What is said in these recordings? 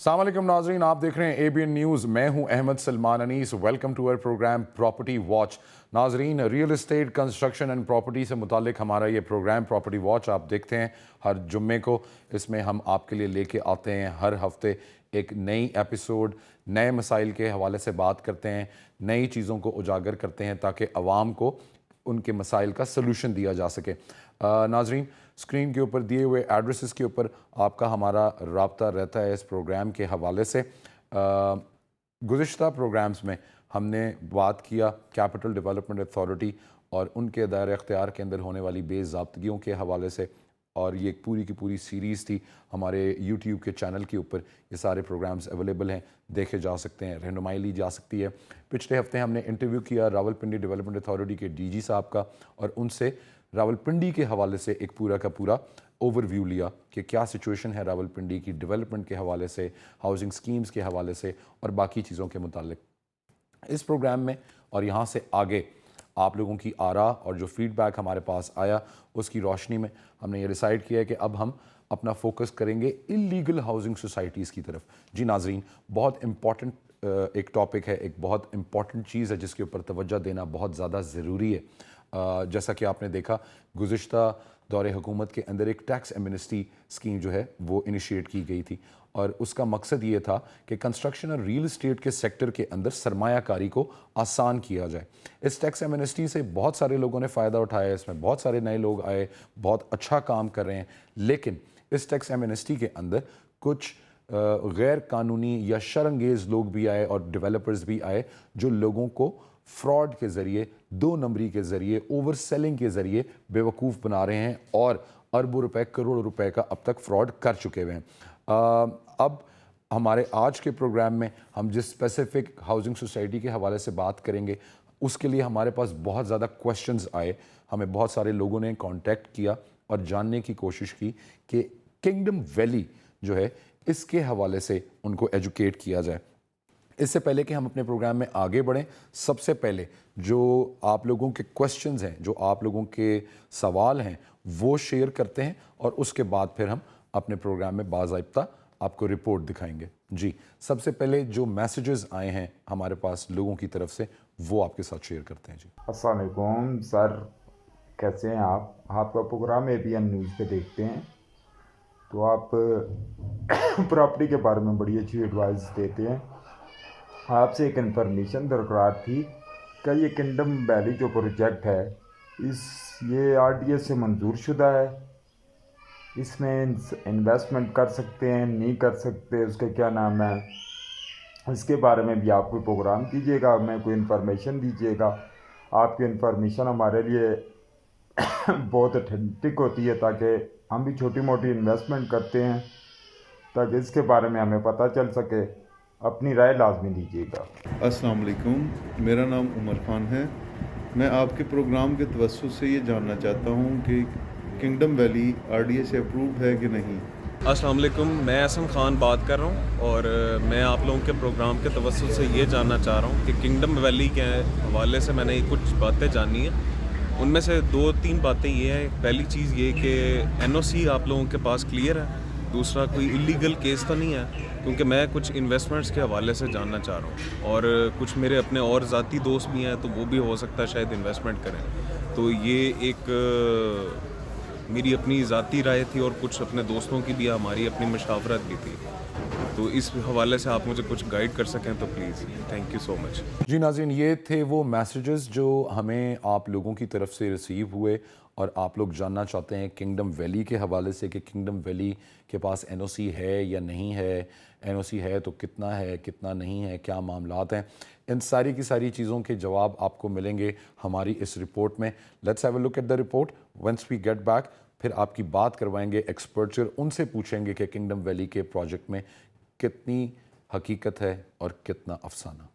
अस्सलाम वालेकुम नाज़रीन, आप देख रहे हैं ABN न्यूज़। मैं हूं Ahmed Salman Anees. Welcome to our program property watch. नाज़रीन, real estate, construction and property से मुतालिक हमारा ये प्रोग्राम प्रॉपर्टी वॉच आप देखते हैं हर जुम्मे को। इसमें हम आपके लिए लेके आते हैं हर हफ्ते एक नई एपिसोड, नए मसाइल के हवाले से बात करते हैं, नई चीज़ों को उजागर करते हैं ताकि अवाम को उनके मसाइल का सलूशन दिया जा सके। नाज़रीन, स्क्रीन के ऊपर दिए हुए एड्रेसेस के ऊपर आपका हमारा राब्ता रहता है इस प्रोग्राम के हवाले से। गुज़िश्ता प्रोग्राम्स में हमने बात किया कैपिटल डेवलपमेंट अथॉरिटी और उनके दायरे अख्तियार के अंदर होने वाली बेज़ाब्तगियों के हवाले से, और ये एक पूरी की पूरी सीरीज़ थी। हमारे यूट्यूब के चैनल के ऊपर ये सारे प्रोग्राम्स अवेलेबल हैं, देखे जा सकते हैं, रहनुमाई ली जा सकती है। पिछले हफ्ते हमने इंटरव्यू किया रावलपिंडी डेवलपमेंट अथॉरिटी के DG साहब का, और उनसे रावलपिंडी के हवाले से एक पूरा का पूरा ओवरव्यू लिया कि क्या सिचुएशन है रावलपिंडी की डेवलपमेंट के हवाले से, हाउसिंग स्कीम्स के हवाले से और बाकी चीज़ों के मुतालिक। इस प्रोग्राम में और यहाँ से आगे आप लोगों की आरा और जो फीडबैक हमारे पास आया उसकी रोशनी में हमने ये डिसाइड किया है कि अब हम अपना फोकस करेंगे इल्लीगल हाउसिंग सोसाइटीज़ की तरफ। जी नाज़रीन, बहुत इम्पॉर्टेंट एक टॉपिक है, एक बहुत इम्पॉर्टेंट चीज़ है जिसके ऊपर तवज्जो देना बहुत ज़्यादा ज़रूरी है। जैसा कि आपने देखा, गुज़िश्ता दौरे हुकूमत के अंदर एक टैक्स एमनेस्टी स्कीम जो है वो इनिशिएट की गई थी, और उसका मकसद ये था कि कंस्ट्रक्शन और रियल एस्टेट के सेक्टर के अंदर सरमायाकारी को आसान किया जाए। इस टैक्स एमनेस्टी से बहुत सारे लोगों ने फ़ायदा उठाया, इसमें बहुत सारे नए लोग आए, बहुत अच्छा काम कर रहे हैं। लेकिन इस टैक्स एमनेस्टी के अंदर कुछ गैर कानूनी या शर्मंगेज़ लोग भी आए और डेवलपर्स भी आए जो लोगों को फ्रॉड के ज़रिए, दो नंबरी के ज़रिए, ओवर सेलिंग के ज़रिए बेवकूफ़ बना रहे हैं और अरबों रुपए, करोड़ों रुपए का अब तक फ्रॉड कर चुके हुए हैं। अब हमारे आज के प्रोग्राम में हम जिस स्पेसिफिक हाउसिंग सोसाइटी के हवाले से बात करेंगे उसके लिए हमारे पास बहुत ज़्यादा क्वेश्चंस आए। हमें बहुत सारे लोगों ने कांटेक्ट किया और जानने की कोशिश की कि किंगडम वैली जो है इसके हवाले से उनको एजुकेट किया जाए। इससे पहले कि हम अपने प्रोग्राम में आगे बढ़ें, सबसे पहले जो आप लोगों के क्वेश्चंस हैं, जो आप लोगों के सवाल हैं, वो शेयर करते हैं और उसके बाद फिर हम अपने प्रोग्राम में बाज़ाब्ता आपको रिपोर्ट दिखाएंगे। जी, सबसे पहले जो मैसेजेस आए हैं हमारे पास लोगों की तरफ से वो आपके साथ शेयर करते हैं। जी, अस्सलाम वालेकुम सर, कैसे हैं आप? आपका प्रोग्राम ABN न्यूज़ पे देखते हैं, तो आप प्रॉपर्टी के बारे में बड़ी अच्छी एडवाइस देते हैं। आपसे एक इन्फॉर्मेशन दरकार थी कि ये किंगडम वैली जो प्रोजेक्ट है ये RDS से मंजूर शुदा है, इसमें इन्वेस्टमेंट कर सकते हैं, नहीं कर सकते, उसका क्या नाम है, इसके बारे में भी आप कोई प्रोग्राम कीजिएगा, हमें कोई इन्फॉर्मेशन दीजिएगा। आपकी इन्फॉर्मेशन हमारे लिए बहुत अथेंटिक होती है ताकि हम भी छोटी मोटी इन्वेस्टमेंट करते हैं, ताकि इसके बारे में हमें पता चल सके। अपनी राय लाजमी दीजिएगा। अस्सलाम वालेकुम, मेरा नाम उमर ख़ान है। मैं आपके प्रोग्राम के तवज्जुह से ये जानना चाहता हूँ कि किंगडम वैली RDA से अप्रूव्ड है कि नहीं। अस्सलाम वालेकुम, मैं असम ख़ान बात कर रहा हूँ और मैं आप लोगों के प्रोग्राम के तवज्जुह से ये जानना चाह रहा हूँ कि किंगडम वैली के हवाले से मैंने कुछ बातें जानी हैं। उनमें से 2-3 बातें ये हैं। पहली चीज़ ये कि NOC आप लोगों के पास क्लियर है। दूसरा, कोई इलीगल केस तो नहीं है, क्योंकि मैं कुछ इन्वेस्टमेंट्स के हवाले से जानना चाह रहा हूँ और कुछ मेरे अपने और ज़ाती दोस्त भी हैं, तो वो भी हो सकता है शायद इन्वेस्टमेंट करें। तो ये एक मेरी अपनी ज़ाती राय थी और कुछ अपने दोस्तों की भी, हमारी अपनी मशावरत भी थी। तो इस हवाले से आप मुझे कुछ गाइड कर सकें तो please, thank you so much. जी नाज़रीन, ये थे वो मैसेजेस जो हमें आप लोगों की तरफ से रिसीव हुए और आप लोग जानना चाहते हैं किंगडम वैली के हवाले से कि किंगडम वैली के पास NOC है या नहीं है, NOC है तो कितना है, कितना नहीं है, क्या मामलात हैं। इन सारी की सारी चीज़ों के जवाब आपको मिलेंगे हमारी इस रिपोर्ट में। Let's have a look at the report. Once we get back फिर आपकी बात करवाएंगे एक्सपर्ट्स और उनसे पूछेंगे कि किंगडम वैली के प्रोजेक्ट में कितनी हकीकत है और कितना अफसाना।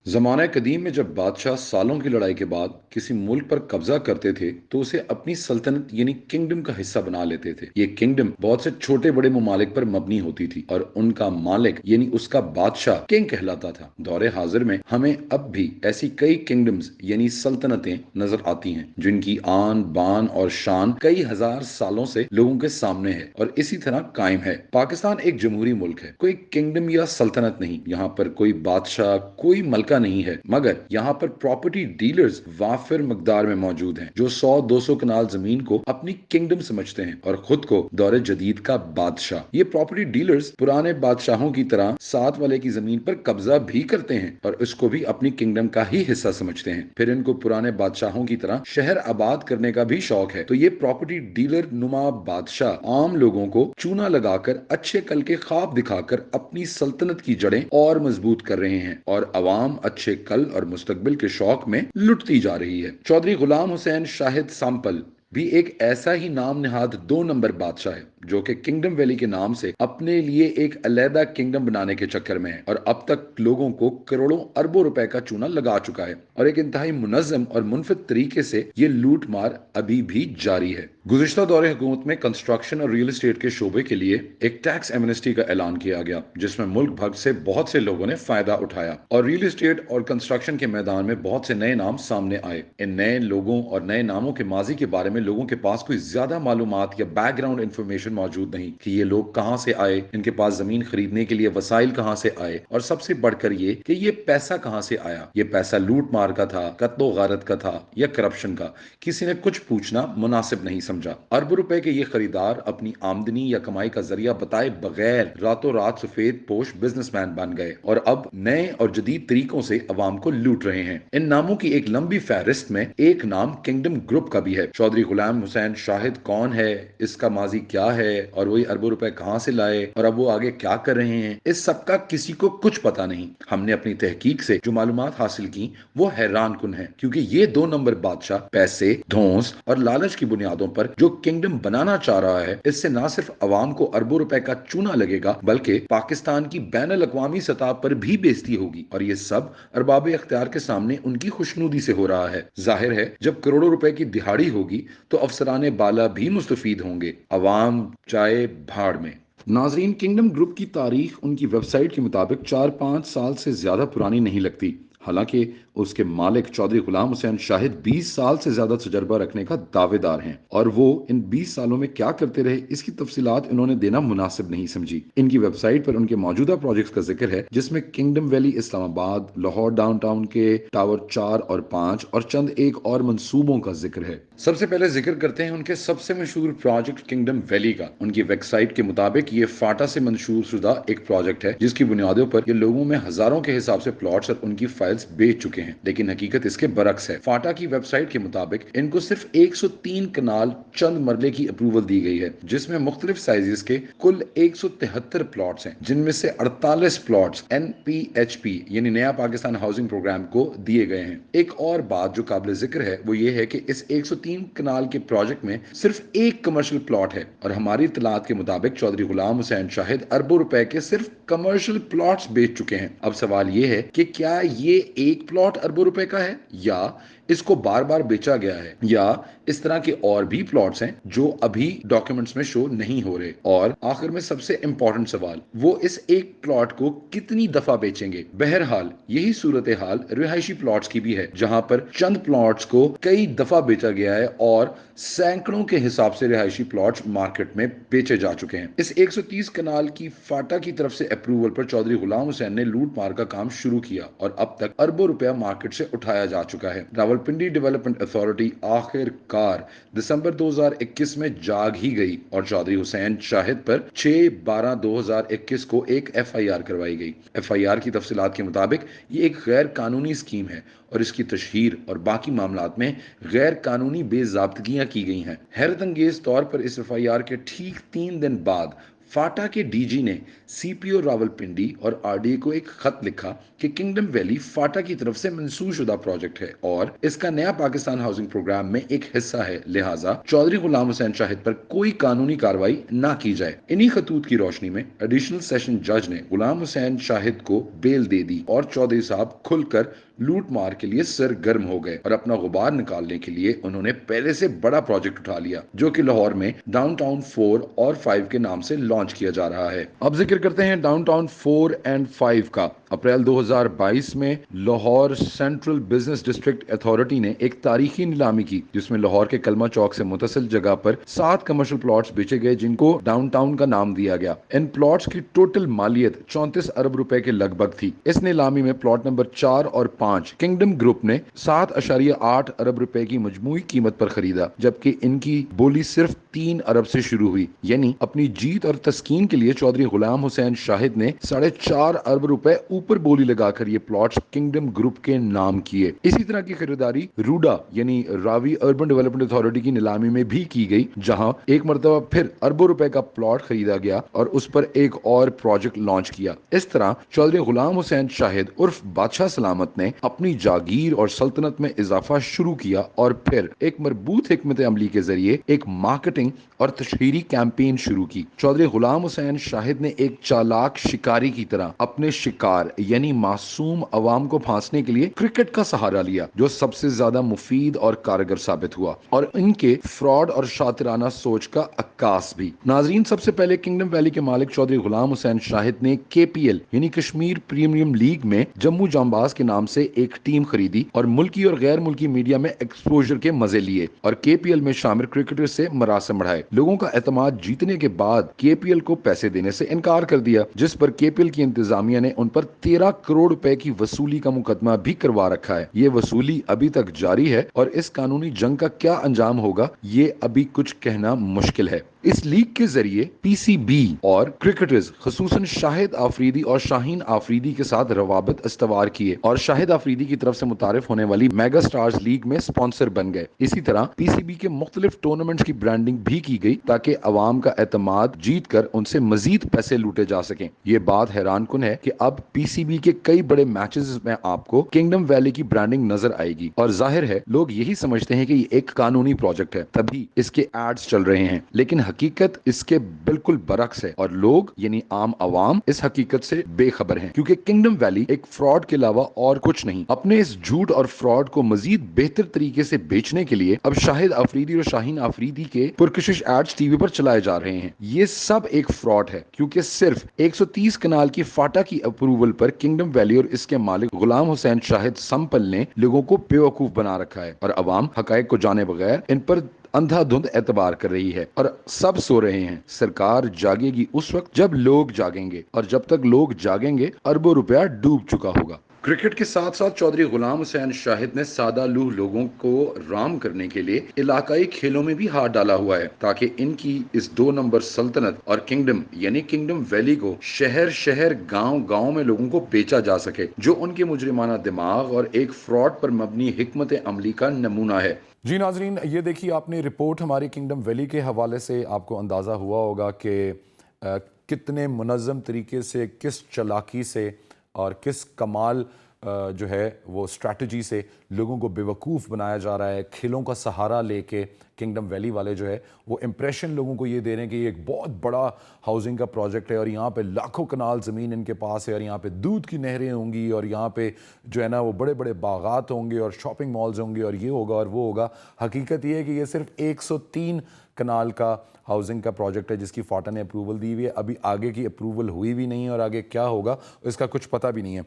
ज़माने कदीम में जब बादशाह सालों की लड़ाई के बाद किसी मुल्क पर कब्जा करते थे तो उसे अपनी सल्तनत यानी किंगडम का हिस्सा बना लेते थे। ये किंगडम बहुत से छोटे बड़े ममालिक पर मबनी होती थी और उनका मालिक यानी उसका बादशाह किंग कहलाता था। दौरे हाजिर में हमें अब भी ऐसी कई किंगडम्स यानी सल्तनतें नजर आती हैं जिनकी आन बान और शान कई हजार सालों से लोगों के सामने है और इसी तरह कायम है। पाकिस्तान एक जमहूरी मुल्क है, कोई किंगडम या सल्तनत नहीं। यहाँ पर कोई बादशाह कोई मलका नहीं है, मगर यहाँ पर प्रॉपर्टी डीलर्स वाफिर मकदार में मौजूद हैं जो 100-200 कनाल जमीन को अपनी किंगडम समझते हैं और खुद को दौरे जदीद का बादशाह। ये प्रॉपर्टी डीलर्स पुराने बादशाहों की तरह साथ वाले की जमीन पर कब्जा भी करते हैं और इसको भी अपनी किंगडम का ही हिस्सा समझते हैं। फिर इनको पुराने बादशाहों की तरह शहर आबाद करने का भी शौक है। तो ये प्रॉपर्टी डीलर नुमा बादशाह आम लोगों को चूना लगाकर अच्छे कल के ख्वाब दिखाकर अपनी सल्तनत की जड़ें और मजबूत कर रहे हैं और अवाम अच्छे कल और मुस्तकबिल के शौक में लुटती जा रही है। चौधरी गुलाम हुसैन शाहिद सांपल भी एक ऐसा ही नाम निहाद 2 नंबर बादशाह है जो कि किंगडम वैली के नाम से अपने लिए एक अलहदा किंगडम बनाने के चक्कर में है और अब तक लोगों को करोड़ों अरबों रुपए का चूना लगा चुका है और एक इंतहाई मुनज़्ज़म और मुनफिद तरीके से ये लूट मार अभी भी जारी है। गुज़िश्ता दौरे हुकूमत में कंस्ट्रक्शन और रियल एस्टेट के शोबे के लिए एक टैक्स एमनेस्टी का ऐलान किया गया जिसमें मुल्क भर से बहुत से लोगों ने फायदा उठाया और रियल एस्टेट और कंस्ट्रक्शन के मैदान में बहुत से नए नाम सामने आए। इन नए लोगों और नए नामों के माजी के बारे में लोगों के पास कोई ज्यादा मालूमात या बैकग्राउंड इंफॉर्मेशन मौजूद नहीं कि ये लोग कहां से आए, इनके पास जमीन खरीदने के लिए वसाइल कहां से आए और सबसे बढ़कर ये कि ये पैसा कहां से आया। ये पैसा लूट मार का था, कत्लो गारत का था या करप्शन का। किसी ने कुछ पूछना मुनासिब नहीं समझा। अरबों रुपए के ये खरीदार अपनी आमदनी या कमाई का जरिया बताए बगैर रातों रात सफेद पोश बिजनेसमैन बन गए और अब नए और जदीद तरीकों से अवाम को लूट रहे हैं। इन नामों की एक लंबी फहरिस्त में एक नाम किंगडम ग्रुप का भी है। चौधरी गुलाम हुसैन शाहिद कौन है, इसका माजी क्या है और वही अरबों रुपए कहां से लाए और अब वो आगे क्या कर रहे हैं, इस सब का किसी को कुछ पता नहीं। हमने अपनी तहकीक से जो मालूमात हासिल की वो हैरान कुन है क्योंकि ये 2 नंबर बादशाह पैसे, धौंस और लालच की बुनियादों पर जो किंगडम बनाना चाह रहा है, इससे ना सिर्फ अवाम को अरबों रुपए का चूना लगेगा बल्कि पाकिस्तान की बैनुल अक़वामी सतह पर भी बेइज्जती होगी और ये सब अरबाब इख्तियार के सामने उनकी खुशनुदी से हो रहा है। जाहिर है जब करोड़ों रुपए की दिहाड़ी होगी तो अफसराने बाला भी मुस्तफीद होंगे। अवाम चाहे भाड़ में। नाजरीन, किंगडम ग्रुप की तारीख उनकी वेबसाइट के मुताबिक 4-5 साल से ज्यादा पुरानी नहीं लगती। हालांकि उसके मालिक चौधरी गुलाम हुसैन शाहिद 20 साल से ज्यादा तजर्बा रखने का दावेदार हैं और वो इन 20 सालों में क्या करते रहे इसकी तफसीलात इन्होंने देना मुनासिब नहीं समझी। इनकी वेबसाइट पर उनके मौजूदा प्रोजेक्ट्स का जिक्र है जिसमें kingdom valley Islamabad, Lahore downtown के टावर 4 और 5 और चंद एक और मंसूबों का जिक्र है। सबसे पहले जिक्र करते हैं उनके सबसे मशहूर प्रोजेक्ट किंगडम वैली का। उनकी वेबसाइट के मुताबिक ये फाटा से मंशूर शुदा एक प्रोजेक्ट है जिसकी बुनियादों पर ये लोगों में हजारों के हिसाब से प्लॉट्स और उनकी फाइल्स बेच चुके हैं, लेकिन हकीकत इसके बरक्स है। फाटा की वेबसाइट के मुताबिक इनको सिर्फ 103 कनाल चंद मरले की अप्रूवल दी गई है जिसमें मुख्तलिफ साइजेस के कुल 173 प्लॉट्स हैं जिनमें से 48 प्लॉट्स NPHP यानी नया पाकिस्तान हाउसिंग प्रोग्राम को दिए गए हैं। एक और बात जो काबिल जिक्र है वो ये है कि इस 103 कनाल के प्रोजेक्ट में सिर्फ एक कमर्शियल प्लॉट है और हमारी इत्तलात के मुताबिक चौधरी गुलाम हुसैन शाहिद अरबों रुपए के सिर्फ कमर्शियल प्लॉट्स बेच चुके हैं। अब सवाल ये है कि क्या ये एक प्लॉट अरबों रुपए का है या इसको बार बार बेचा गया है या इस तरह के और भी प्लॉट्स हैं जो अभी डॉक्यूमेंट्स में शो नहीं हो रहे। और आखिर में सबसे इंपॉर्टेंट सवाल, वो इस एक प्लॉट को कितनी दफा बेचेंगे। बहरहाल यही सूरत हाल रिहायशी प्लॉट्स की भी है जहां पर चंद प्लॉट्स को कई दफा बेचा गया है और सैकड़ों के हिसाब से रिहायशी प्लॉट्स मार्केट में बेचे जा चुके हैं। इस 130 कनाल की फाटा की तरफ से अप्रूवल पर चौधरी गुलाम हुसैन ने लूट मार का काम शुरू किया और अब तक अरबों रुपया मार्केट से उठाया जा चुका है। रावलपिंडी डेवलपमेंट अथॉरिटी आखिरकार दिसंबर 2021 में जाग ही गई और चौधरी हुसैन शाहिद पर 6/12/2021 को एक FIR करवाई गई। FIR की तफसीलात के मुताबिक ये एक गैर कानूनी स्कीम है और इसकी तशहीर और बाकी मामलात में गैर कानूनी बेज़ाब्तगियां की गई हैं। हैरत अंगेज तौर पर इस FIR के ठीक 3 दिन बाद फाटा के डीजी ने सीपीओ रावलपिंडी और आरडीए को एक खत लिखा कि किंगडम वैली फाटा की तरफ से मंसूरशुदा प्रोजेक्ट है और इसका नया पाकिस्तान हाउसिंग प्रोग्राम में एक हिस्सा है, लिहाजा चौधरी गुलाम हुसैन शाहिद पर कोई कानूनी कार्रवाई ना की जाए। इन्हीं खतूत की रोशनी में एडिशनल सेशन जज ने गुलाम हुसैन शाहिद को बेल दे दी और चौधरी साहब खुलकर लूट मार के लिए सरगर्म हो गए और अपना गुबार निकालने के लिए उन्होंने पहले से बड़ा प्रोजेक्ट उठा लिया जो कि लाहौर में डाउनटाउन 4 और 5 के नाम से लॉन्च किया जा रहा है। अब जिक्र करते हैं डाउनटाउन 4 एंड 5 का। अप्रैल 2022 में Lahore central business district authority ने एक तारीखी नीलामी की जिसमें लाहौर के कलमा चौक से मुतसिल जगह पर 7 कमर्शियल प्लॉट्स बेचे गए जिनको डाउनटाउन का नाम दिया गया। इन प्लॉट्स की टोटल मालियत 34 अरब रुपए के लगभग थी। इस नीलामी में प्लॉट नंबर 4 और 5 किंगडम ग्रुप ने 7.8 अरब रुपए की मजमूई कीमत पर खरीदा, जबकि इनकी बोली सिर्फ 3 अरब से शुरू हुई। यानी अपनी जीत और तस्कीन के लिए चौधरी गुलाम हुसैन शाहिद ने 4.5 अरब रुपए ऊपर बोली लगाकर ये प्लॉट्स किंगडम ग्रुप के नाम किए। इसी तरह की खरीदारी रूडा यानी रावी अर्बन डेवलपमेंट अथॉरिटी की नीलामी में भी की गई, जहां एक मरतबा फिर अरबों रुपए का प्लॉट खरीदा गया और उस पर एक और प्रोजेक्ट लॉन्च किया। इस तरह चौधरी गुलाम हुसैन शाहिद उर्फ बादशाह सलामत ने अपनी जागीर और सल्तनत में इजाफा शुरू किया और फिर एक मरबूत हिकमत अमली के जरिए एक मार्केटिंग और तशहीरी कैंपेन शुरू की। चौधरी गुलाम हुसैन शाहिद ने एक चालाक शिकारी की तरह अपने शिकार यानी मासूम अवाम को फांसने के लिए क्रिकेट का सहारा लिया, जो सबसे ज्यादा मुफीद और कारगर साबित हुआ, और इनके फ्रॉड और शातिराना सोच का अक्कास भी। नाजरीन, सबसे पहले किंगडम वैली के मालिक चौधरी गुलाम हुसैन शाहिद ने KPL यानी कश्मीर प्रीमियम लीग में जम्मू जांबाज के नाम से एक टीम खरीदी और मुल्की और गैर मुल्की मीडिया में एक्सपोजर के मजे लिए और KPL में शामिल क्रिकेटर से मरासम बढ़ाए। लोगों का एतमाद जीतने के बाद KPL को पैसे देने से इनकार कर दिया, जिस पर KPL की इंतजामिया ने उन पर 13 करोड़ रुपए की वसूली का मुकदमा भी करवा रखा है। ये वसूली अभी तक जारी है और इस कानूनी जंग का क्या अंजाम होगा ये अभी कुछ कहना मुश्किल है। इस लीग के जरिए PCB और क्रिकेटर्स खसूसन शाहिद आफरीदी और शाहीन आफरीदी के साथ रवाबत इस्तवार किए और शाहिद आफरीदी की तरफ से मुतारिफ होने वाली मेगा स्टार्स लीग में स्पॉन्सर बन गए। इसी तरह PCB के मुख्तलिफ टूर्नामेंट्स की ब्रांडिंग भी की गई ताकि अवाम का एतमाद जीत कर उनसे मजीद पैसे लूटे जा सकें। ये बात हैरान कुन है कि अब PCB के कई बड़े मैचेस में आपको किंगडम वैली की ब्रांडिंग नजर आएगी और जाहिर है लोग यही समझते हैं कि ये एक कानूनी प्रोजेक्ट है, तभी इसके एड्स चल रहे हैं, लेकिन हकीकत इसके बिल्कुल बरक्स है और लोग यानी आम अवाम इस हकीकत से बेखबर हैं, क्योंकि किंगडम वैली एक फ्रॉड के अलावा और कुछ नहीं। अपने इस झूठ और फ्रॉड को मजीद बेहतर तरीके से बेचने के लिए अब शाहिद आफरीदी और शाहीन आफरीदी के पुरकशिश एड्स टीवी पर चलाए जा रहे हैं। ये सब एक फ्रॉड है, क्योंकि सिर्फ 130 कनाल की फाटा की अप्रूवल पर किंगडम वैली और इसके मालिक गुलाम हुसैन शाहिद संपल ने लोगों को बेवकूफ बना रखा है और अवाम हकायक को जाने बगैर इन पर अंधाधुंध एतबार कर रही है और सब सो रहे हैं। सरकार जागेगी उस वक्त जब लोग जागेंगे और जब तक लोग जागेंगे अरबों रुपया डूब चुका होगा। क्रिकेट के साथ साथ चौधरी गुलाम हुसैन शाहिद ने सादा लूह लोगों को राम करने के लिए इलाकाई खेलों में भी हाथ डाला हुआ है ताकि इनकी इस 2 नंबर सल्तनत और किंगडम यानी किंगडम वैली को शहर शहर गांव गांव में लोगों को बेचा जा सके, जो उनके मुजरिमाना दिमाग और एक फ्रॉड पर मबनी हिकमत अमली का नमूना है। जी नाजरीन, ये देखिए आपने रिपोर्ट हमारी किंगडम वैली के हवाले से आपको अंदाज़ा हुआ होगा कि कितने मुनज़्ज़म तरीके से, किस चालाकी से और किस कमाल जो है वो स्ट्रैटेजी से लोगों को बेवकूफ़ बनाया जा रहा है। खेलों का सहारा लेके किंगडम वैली वाले जो है वो इम्प्रेशन लोगों को ये दे रहे हैं कि ये एक बहुत बड़ा हाउसिंग का प्रोजेक्ट है और यहाँ पे लाखों कनाल ज़मीन इनके पास है और यहाँ पे दूध की नहरें होंगी और यहाँ पे जो है ना वो बड़े बड़े बागात होंगे और शॉपिंग मॉल्स होंगे और ये होगा और वो होगा। हकीकत ये है कि ये सिर्फ 103 कनाल का हाउसिंग का प्रोजेक्ट है जिसकी फाटा ने अप्रूवल दी हुई है। अभी आगे की अप्रूवल हुई भी नहीं है और आगे क्या होगा इसका कुछ पता भी नहीं है।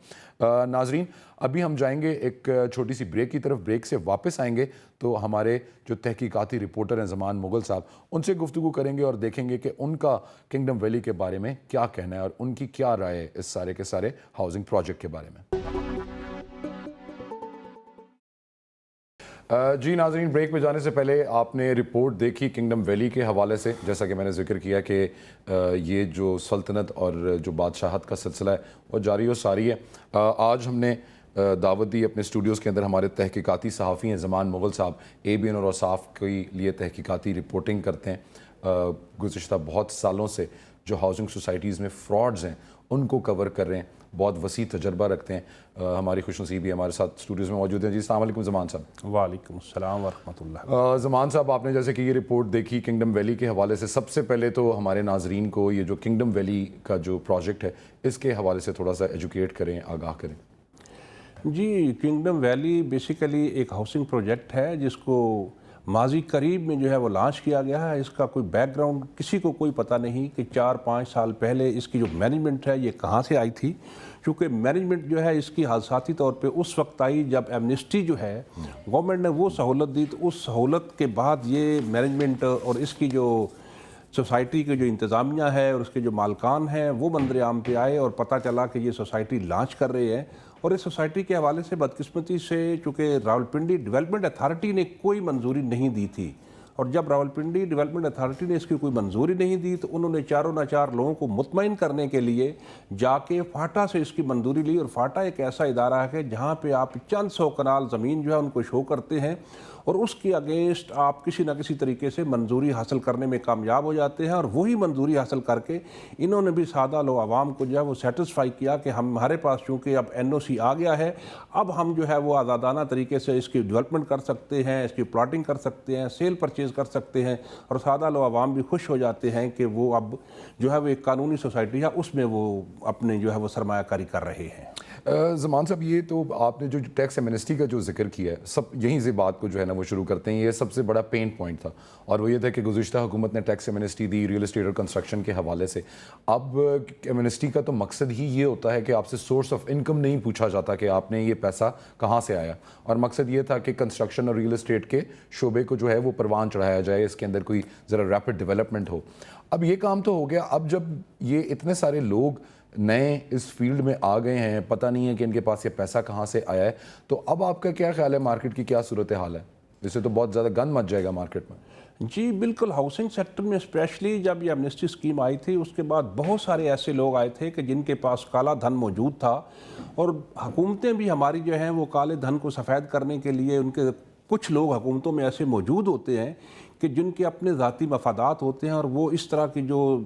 नाजरीन, अभी हम जाएंगे एक छोटी सी ब्रेक की तरफ। ब्रेक से वापस आएंगे तो हमारे जो तहकीकाती रिपोर्टर हैं ज़मान मुग़ल साहब, उनसे गुफ्तगू करेंगे और देखेंगे कि उनका किंगडम वैली के बारे में क्या कहना है और उनकी क्या राय है इस सारे के सारे हाउसिंग प्रोजेक्ट के बारे में। जी नाजरीन, ब्रेक में जाने से पहले आपने रिपोर्ट देखी किंगडम वैली के हवाले से। जैसा कि मैंने जिक्र किया कि ये जो सल्तनत और जो बादशाहत का सिलसिला है वो जारी और सारी है। आज हमने दावत दी अपने स्टूडियोज़ के अंदर हमारे तहकीकाती सहाफ़ी हैं ज़मान मुग़ल साहब, ABN और औसाफ के लिए तहकीकाती रिपोर्टिंग करते हैं गुज़िश्ता बहुत सालों से। جو ہاؤسنگ سوسائٹیज़ میں فراڈز ہیں ان کو کور کر رہے ہیں, بہت وسیع تجربہ رکھتے ہیں. ہماری خوش نصیبی ہمارے ساتھ اسٹوڈیوز میں موجود ہیں. جی السلام علیکم زمان صاحب. وعلیکم السلام ورحمۃ اللہ. زمان صاحب, آپ نے جیسے کہ یہ رپورٹ دیکھی کنگڈم ویلی کے حوالے سے, سب سے پہلے تو ہمارے ناظرین کو یہ جو کنگڈم ویلی کا جو پروجیکٹ ہے اس کے حوالے سے تھوڑا سا ایجوکیٹ کریں, آگاہ کریں. جی, کنگڈم ویلی بیسیکلی ایک ہاؤسنگ پروجیکٹ ہے جس کو ماضی قریب میں جو ہے وہ لانچ کیا گیا ہے. اس کا کوئی بیک گراؤنڈ کسی کو کوئی پتہ نہیں کہ 4-5 سال پہلے اس کی جو مینجمنٹ ہے یہ کہاں سے آئی تھی, کیونکہ مینجمنٹ جو ہے اس کی حادثاتی طور پہ اس وقت آئی جب ایمنسٹی جو ہے گورنمنٹ نے وہ سہولت دی, تو اس سہولت کے بعد یہ مینجمنٹ اور اس کی جو سوسائٹی کے جو انتظامیہ ہے اور اس کے جو مالکان ہیں وہ منظر عام پہ آئے اور پتہ چلا کہ یہ سوسائٹی لانچ کر رہے ہیں. اور اس سوسائٹی کے حوالے سے بدقسمتی سے چونکہ راولپنڈی ڈیولپمنٹ اتھارٹی نے کوئی منظوری نہیں دی تھی, اور جب راولپنڈی ڈیولپمنٹ اتھارٹی نے اس کی کوئی منظوری نہیں دی تو انہوں نے چاروں ناچار لوگوں کو مطمئن کرنے کے لیے جا کے فاٹا سے اس کی منظوری لی. اور فاٹا ایک ایسا ادارہ ہے کہ جہاں پہ آپ چند 100 کنال زمین جو ہے ان کو شو کرتے ہیں اور اس کے اگینسٹ آپ کسی نہ کسی طریقے سے منظوری حاصل کرنے میں کامیاب ہو جاتے ہیں. اور وہی منظوری حاصل کر کے انہوں نے بھی سادہ لو عوام کو جو ہے وہ سیٹسفائی کیا کہ ہمارے پاس چونکہ اب NOC آ گیا ہے, اب ہم جو ہے وہ آزادانہ طریقے سے اس کی ڈیولپمنٹ کر سکتے ہیں, اس کی پلاٹنگ کر سکتے ہیں, سیل پرچیز کر سکتے ہیں, اور سادہ لو عوام بھی خوش ہو جاتے ہیں کہ وہ اب جو ہے وہ ایک قانونی سوسائٹی ہے اس میں وہ اپنے جو ہے وہ سرمایہ کاری کر رہے ہیں. زمان صاحب, یہ تو آپ نے جو ٹیکس ایمنسٹی کا جو ذکر کیا ہے, سب یہیں سے بات کو جو ہے نا وہ شروع کرتے ہیں. یہ سب سے بڑا پین پوائنٹ تھا, اور وہ یہ تھا کہ گزشتہ حکومت نے ٹیکس ایمنسٹی دی ریئل اسٹیٹ اور کنسٹرکشن کے حوالے سے. اب ایمنسٹی کا تو مقصد ہی یہ ہوتا ہے کہ آپ سے سورس آف انکم نہیں پوچھا جاتا کہ آپ نے یہ پیسہ کہاں سے آیا, اور مقصد یہ تھا کہ کنسٹرکشن اور ریئل اسٹیٹ کے شعبے کو جو ہے وہ پروان چڑھایا جائے, اس کے اندر کوئی ذرا ریپڈ ڈیولپمنٹ ہو. اب یہ کام تو ہو گیا, اب جب یہ اتنے سارے لوگ نئے اس فیلڈ میں آ گئے ہیں, پتہ نہیں ہے کہ ان کے پاس یہ پیسہ کہاں سے آیا ہے, تو اب آپ کا کیا خیال ہے مارکیٹ کی کیا صورتحال ہے؟ جس سے تو بہت زیادہ گند مچ جائے گا مارکیٹ میں. جی بالکل, ہاؤسنگ سیکٹر میں اسپیشلی جب یہ ایمنسٹی اسکیم آئی تھی اس کے بعد بہت سارے ایسے لوگ آئے تھے کہ جن کے پاس کالا دھن موجود تھا, اور حکومتیں بھی ہماری جو ہیں وہ کالے دھن کو سفید کرنے کے لیے ان کے کچھ لوگ حکومتوں میں ایسے موجود ہوتے ہیں کہ جن کے اپنے ذاتی مفادات ہوتے ہیں, اور وہ اس طرح کی جو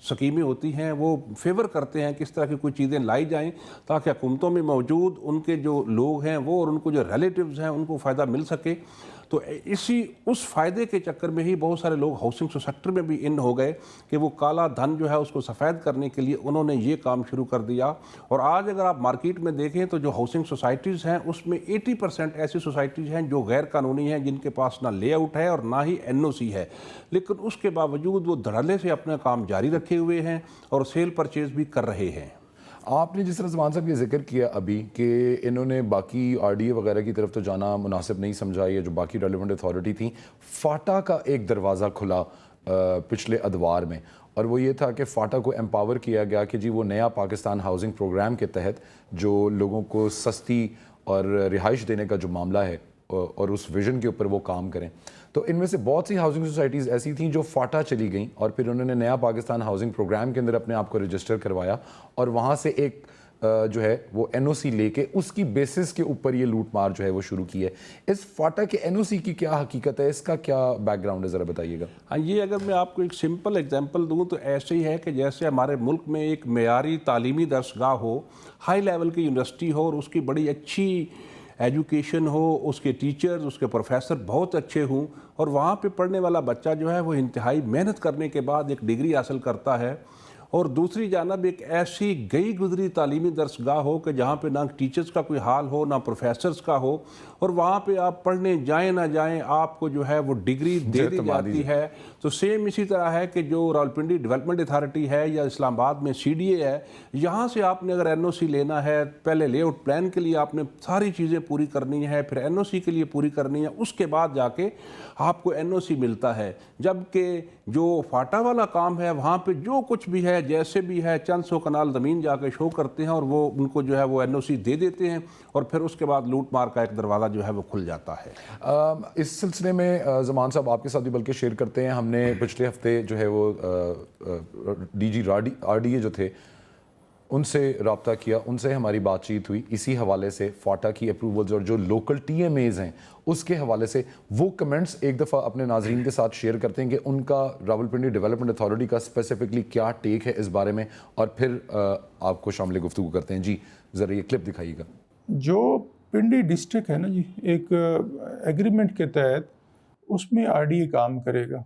سکیمیں ہوتی ہیں وہ فیور کرتے ہیں کہ اس طرح کی کوئی چیزیں لائی جائیں تاکہ حکومتوں میں موجود ان کے جو لوگ ہیں وہ اور ان کو جو ریلیٹیوز ہیں ان کو فائدہ مل سکے. تو اس فائدے کے چکر میں ہی بہت سارے لوگ ہاؤسنگ سیکٹر میں بھی ان ہو گئے کہ وہ کالا دھن جو ہے اس کو سفید کرنے کے لیے انہوں نے یہ کام شروع کر دیا. اور آج اگر آپ مارکیٹ میں دیکھیں تو جو ہاؤسنگ سوسائٹیز ہیں اس میں 80% ایسی سوسائٹیز ہیں جو غیر قانونی ہیں, جن کے پاس نہ لے آؤٹ ہے اور نہ ہی NOC ہے, لیکن اس کے باوجود وہ دھڑلے سے اپنا کام جاری رکھے ہوئے ہیں اور سیل پرچیز بھی کر رہے ہیں. آپ نے جس طرح زمان صاحب یہ ذکر کیا ابھی کہ انہوں نے باقی RDA وغیرہ کی طرف تو جانا مناسب نہیں سمجھا, یہ جو باقی ریلیونٹ اتھارٹی تھیں, فاٹا کا ایک دروازہ کھلا پچھلے ادوار میں, اور وہ یہ تھا کہ فاٹا کو امپاور کیا گیا کہ جی وہ نیا پاکستان ہاؤسنگ پروگرام کے تحت جو لوگوں کو سستی اور رہائش دینے کا جو معاملہ ہے اور اس ویژن کے اوپر وہ کام کریں. تو ان میں سے بہت سی ہاؤسنگ سوسائٹیز ایسی تھیں جو فاٹا چلی گئیں, اور پھر انہوں نے نیا پاکستان ہاؤسنگ پروگرام کے اندر اپنے آپ کو رجسٹر کروایا, اور وہاں سے ایک جو ہے وہ NOC لے کے اس کی بیسس کے اوپر یہ لوٹ مار جو ہے وہ شروع کی ہے. اس فاٹا کے NOC کی کیا حقیقت ہے, اس کا کیا بیک گراؤنڈ ہے, ذرا بتائیے گا. ہاں, یہ اگر میں آپ کو ایک سمپل ایگزامپل دوں تو ایسے ہی ہے کہ جیسے ہمارے ملک میں ایک معیاری تعلیمی درسگاہ ہو, ہائی لیول کی یونیورسٹی ہو, اور اس کی بڑی اچھی ایجوکیشن ہو, اس کے ٹیچرز اس کے پروفیسر بہت اچھے ہوں, اور وہاں پہ پڑھنے والا بچہ جو ہے وہ انتہائی محنت کرنے کے بعد ایک ڈگری حاصل کرتا ہے, اور دوسری جانب ایک ایسی گئی گزری تعلیمی درسگاہ ہو کہ جہاں پہ نہ ٹیچرز کا کوئی حال ہو نہ پروفیسرز کا ہو, اور وہاں پہ آپ پڑھنے جائیں نہ جائیں آپ کو جو ہے وہ ڈگری دے دی جاتی ہے. تو سیم اسی طرح ہے کہ جو راولپنڈی ڈیولپمنٹ اتھارٹی ہے یا اسلام آباد میں CDA ہے, یہاں سے آپ نے اگر NOC لینا ہے, پہلے لے آؤٹ پلان کے لیے آپ نے ساری چیزیں پوری کرنی ہے, پھر NOC کے لیے پوری کرنی ہے, اس کے بعد جا کے آپ کو NOC ملتا ہے. جبکہ جو فاٹا والا کام ہے وہاں پہ جو کچھ بھی ہے جیسے بھی ہے چند 100 کنال زمین جا کے شو کرتے ہیں, اور وہ ان کو جو ہے وہ NOC دے دیتے ہیں, اور پھر اس کے بعد لوٹ مار کا ایک دروازہ جو ہے وہ کھل جاتا ہے. اس سلسلے میں زمان صاحب آپ کے ساتھ بھی بلکہ شیئر کرتے ہیں, ہم نے پچھلے ہفتے جو ہے وہ DG RDA جو تھے ان سے رابطہ کیا, ان سے ہماری بات چیت ہوئی اسی حوالے سے فاٹا کی اپروولز اور جو لوکل ٹی ایم ایز ہیں اس کے حوالے سے. وہ کمنٹس ایک دفعہ اپنے ناظرین کے ساتھ شیئر کرتے ہیں کہ ان کا راولپنڈی ڈیولپمنٹ اتھارٹی کا اسپیسیفکلی کیا ٹیک ہے اس بارے میں, اور پھر آپ کو شامل گفتگو کرتے ہیں. جی ذرا یہ کلپ دکھائیے گا. جو پنڈی ڈسٹرکٹ ہے نا جی, ایک ایگریمنٹ کے تحت اس میں آر ڈی اے کام کرے گا.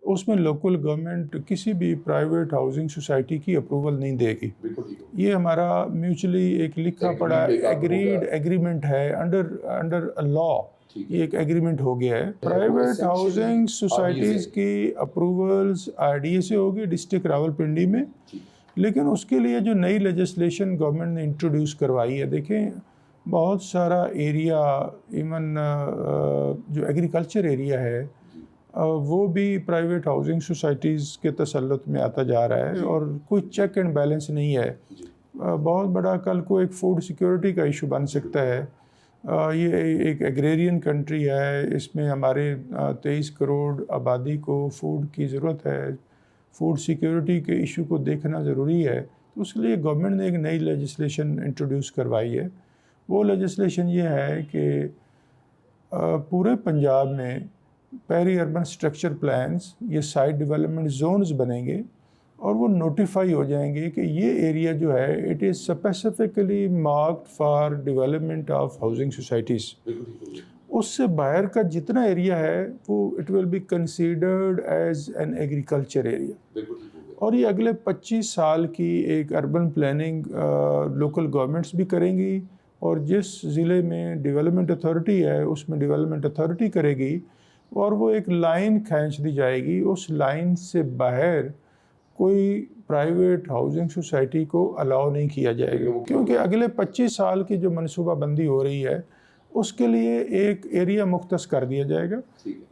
اس میں لوکل گورنمنٹ کسی بھی پرائیویٹ ہاؤسنگ سوسائٹی کی اپروول نہیں دے گی. یہ ہمارا میوچلی ایک لکھا پڑا ایگریڈ ایگریمنٹ ہے انڈر لا. یہ ایک ایگریمنٹ ہو گیا ہے. پرائیویٹ ہاؤسنگ سوسائٹیز کی اپروولز آر ڈی اے سے ہوگی ڈسٹرکٹ راولپنڈی میں, لیکن اس کے لیے جو نئی لیجسلیشن گورنمنٹ نے انٹروڈیوس کروائی ہے, دیکھیں بہت سارا ایریا ایون جو ایگریکلچر ایریا ہے وہ بھی پرائیویٹ ہاؤسنگ سوسائٹیز کے تسلط میں آتا جا رہا ہے, اور کوئی چیک اینڈ بیلنس نہیں ہے. بہت بڑا کل کو ایک فوڈ سیکیورٹی کا ایشو بن سکتا ہے. یہ ایک ایگریرین کنٹری ہے, اس میں ہمارے 23 کروڑ آبادی کو فوڈ کی ضرورت ہے. فوڈ سیکیورٹی کے ایشو کو دیکھنا ضروری ہے. تو اس کے لیے گورنمنٹ نے ایک نئی لیجسلیشن انٹروڈیوس کروائی ہے. وہ لیجسلیشن یہ ہے کہ پورے پنجاب میں پیری اربن سٹرکچر پلانز, یہ سائٹ ڈیولپمنٹ زونز بنیں گے, اور وہ نوٹیفائی ہو جائیں گے کہ یہ ایریا جو ہے it is specifically marked for development of housing societies. اس سے باہر کا جتنا ایریا ہے وہ it will be considered as an agriculture area. اور یہ اگلے 25 سال کی ایک اربن پلاننگ لوکل گورنمنٹس بھی کریں گی, اور جس ضلع میں ڈیولپمنٹ اتھارٹی ہے اس میں ڈیولپمنٹ اتھارٹی کرے گی, اور وہ ایک لائن کھینچ دی جائے گی. اس لائن سے باہر کوئی پرائیویٹ ہاؤسنگ سوسائٹی کو الاؤ نہیں کیا جائے گا, کیونکہ اگلے 25 سال کی جو منصوبہ بندی ہو رہی ہے اس کے لیے ایک ایریا مختص کر دیا جائے گا.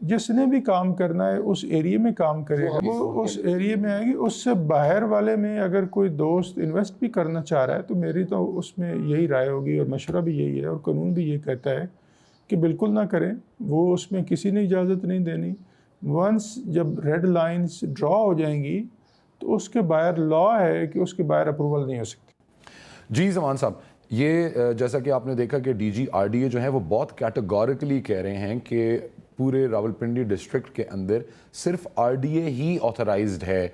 جس نے بھی کام کرنا ہے اس ایریے میں کام کرے گا, وہ اس ایریے میں آئے گی. اس سے باہر والے میں اگر کوئی دوست انویسٹ بھی کرنا چاہ رہا ہے تو میری تو اس میں یہی رائے ہوگی, اور مشورہ بھی یہی ہے, اور قانون بھی یہ کہتا ہے کہ بالکل نہ کریں. وہ اس میں کسی نے اجازت نہیں دینی. ونس جب ریڈ لائنز ڈرا ہو جائیں گی تو اس کے باہر لا ہے کہ اس کے باہر اپروول نہیں ہو سکتی. جی زمان صاحب, یہ جیسا کہ آپ نے دیکھا کہ D G R D A جو ہیں وہ بہت کیٹیگوریکلی کہہ رہے ہیں کہ پورے راولپنڈی ڈسٹرکٹ کے اندر صرف are D a he authorised ہے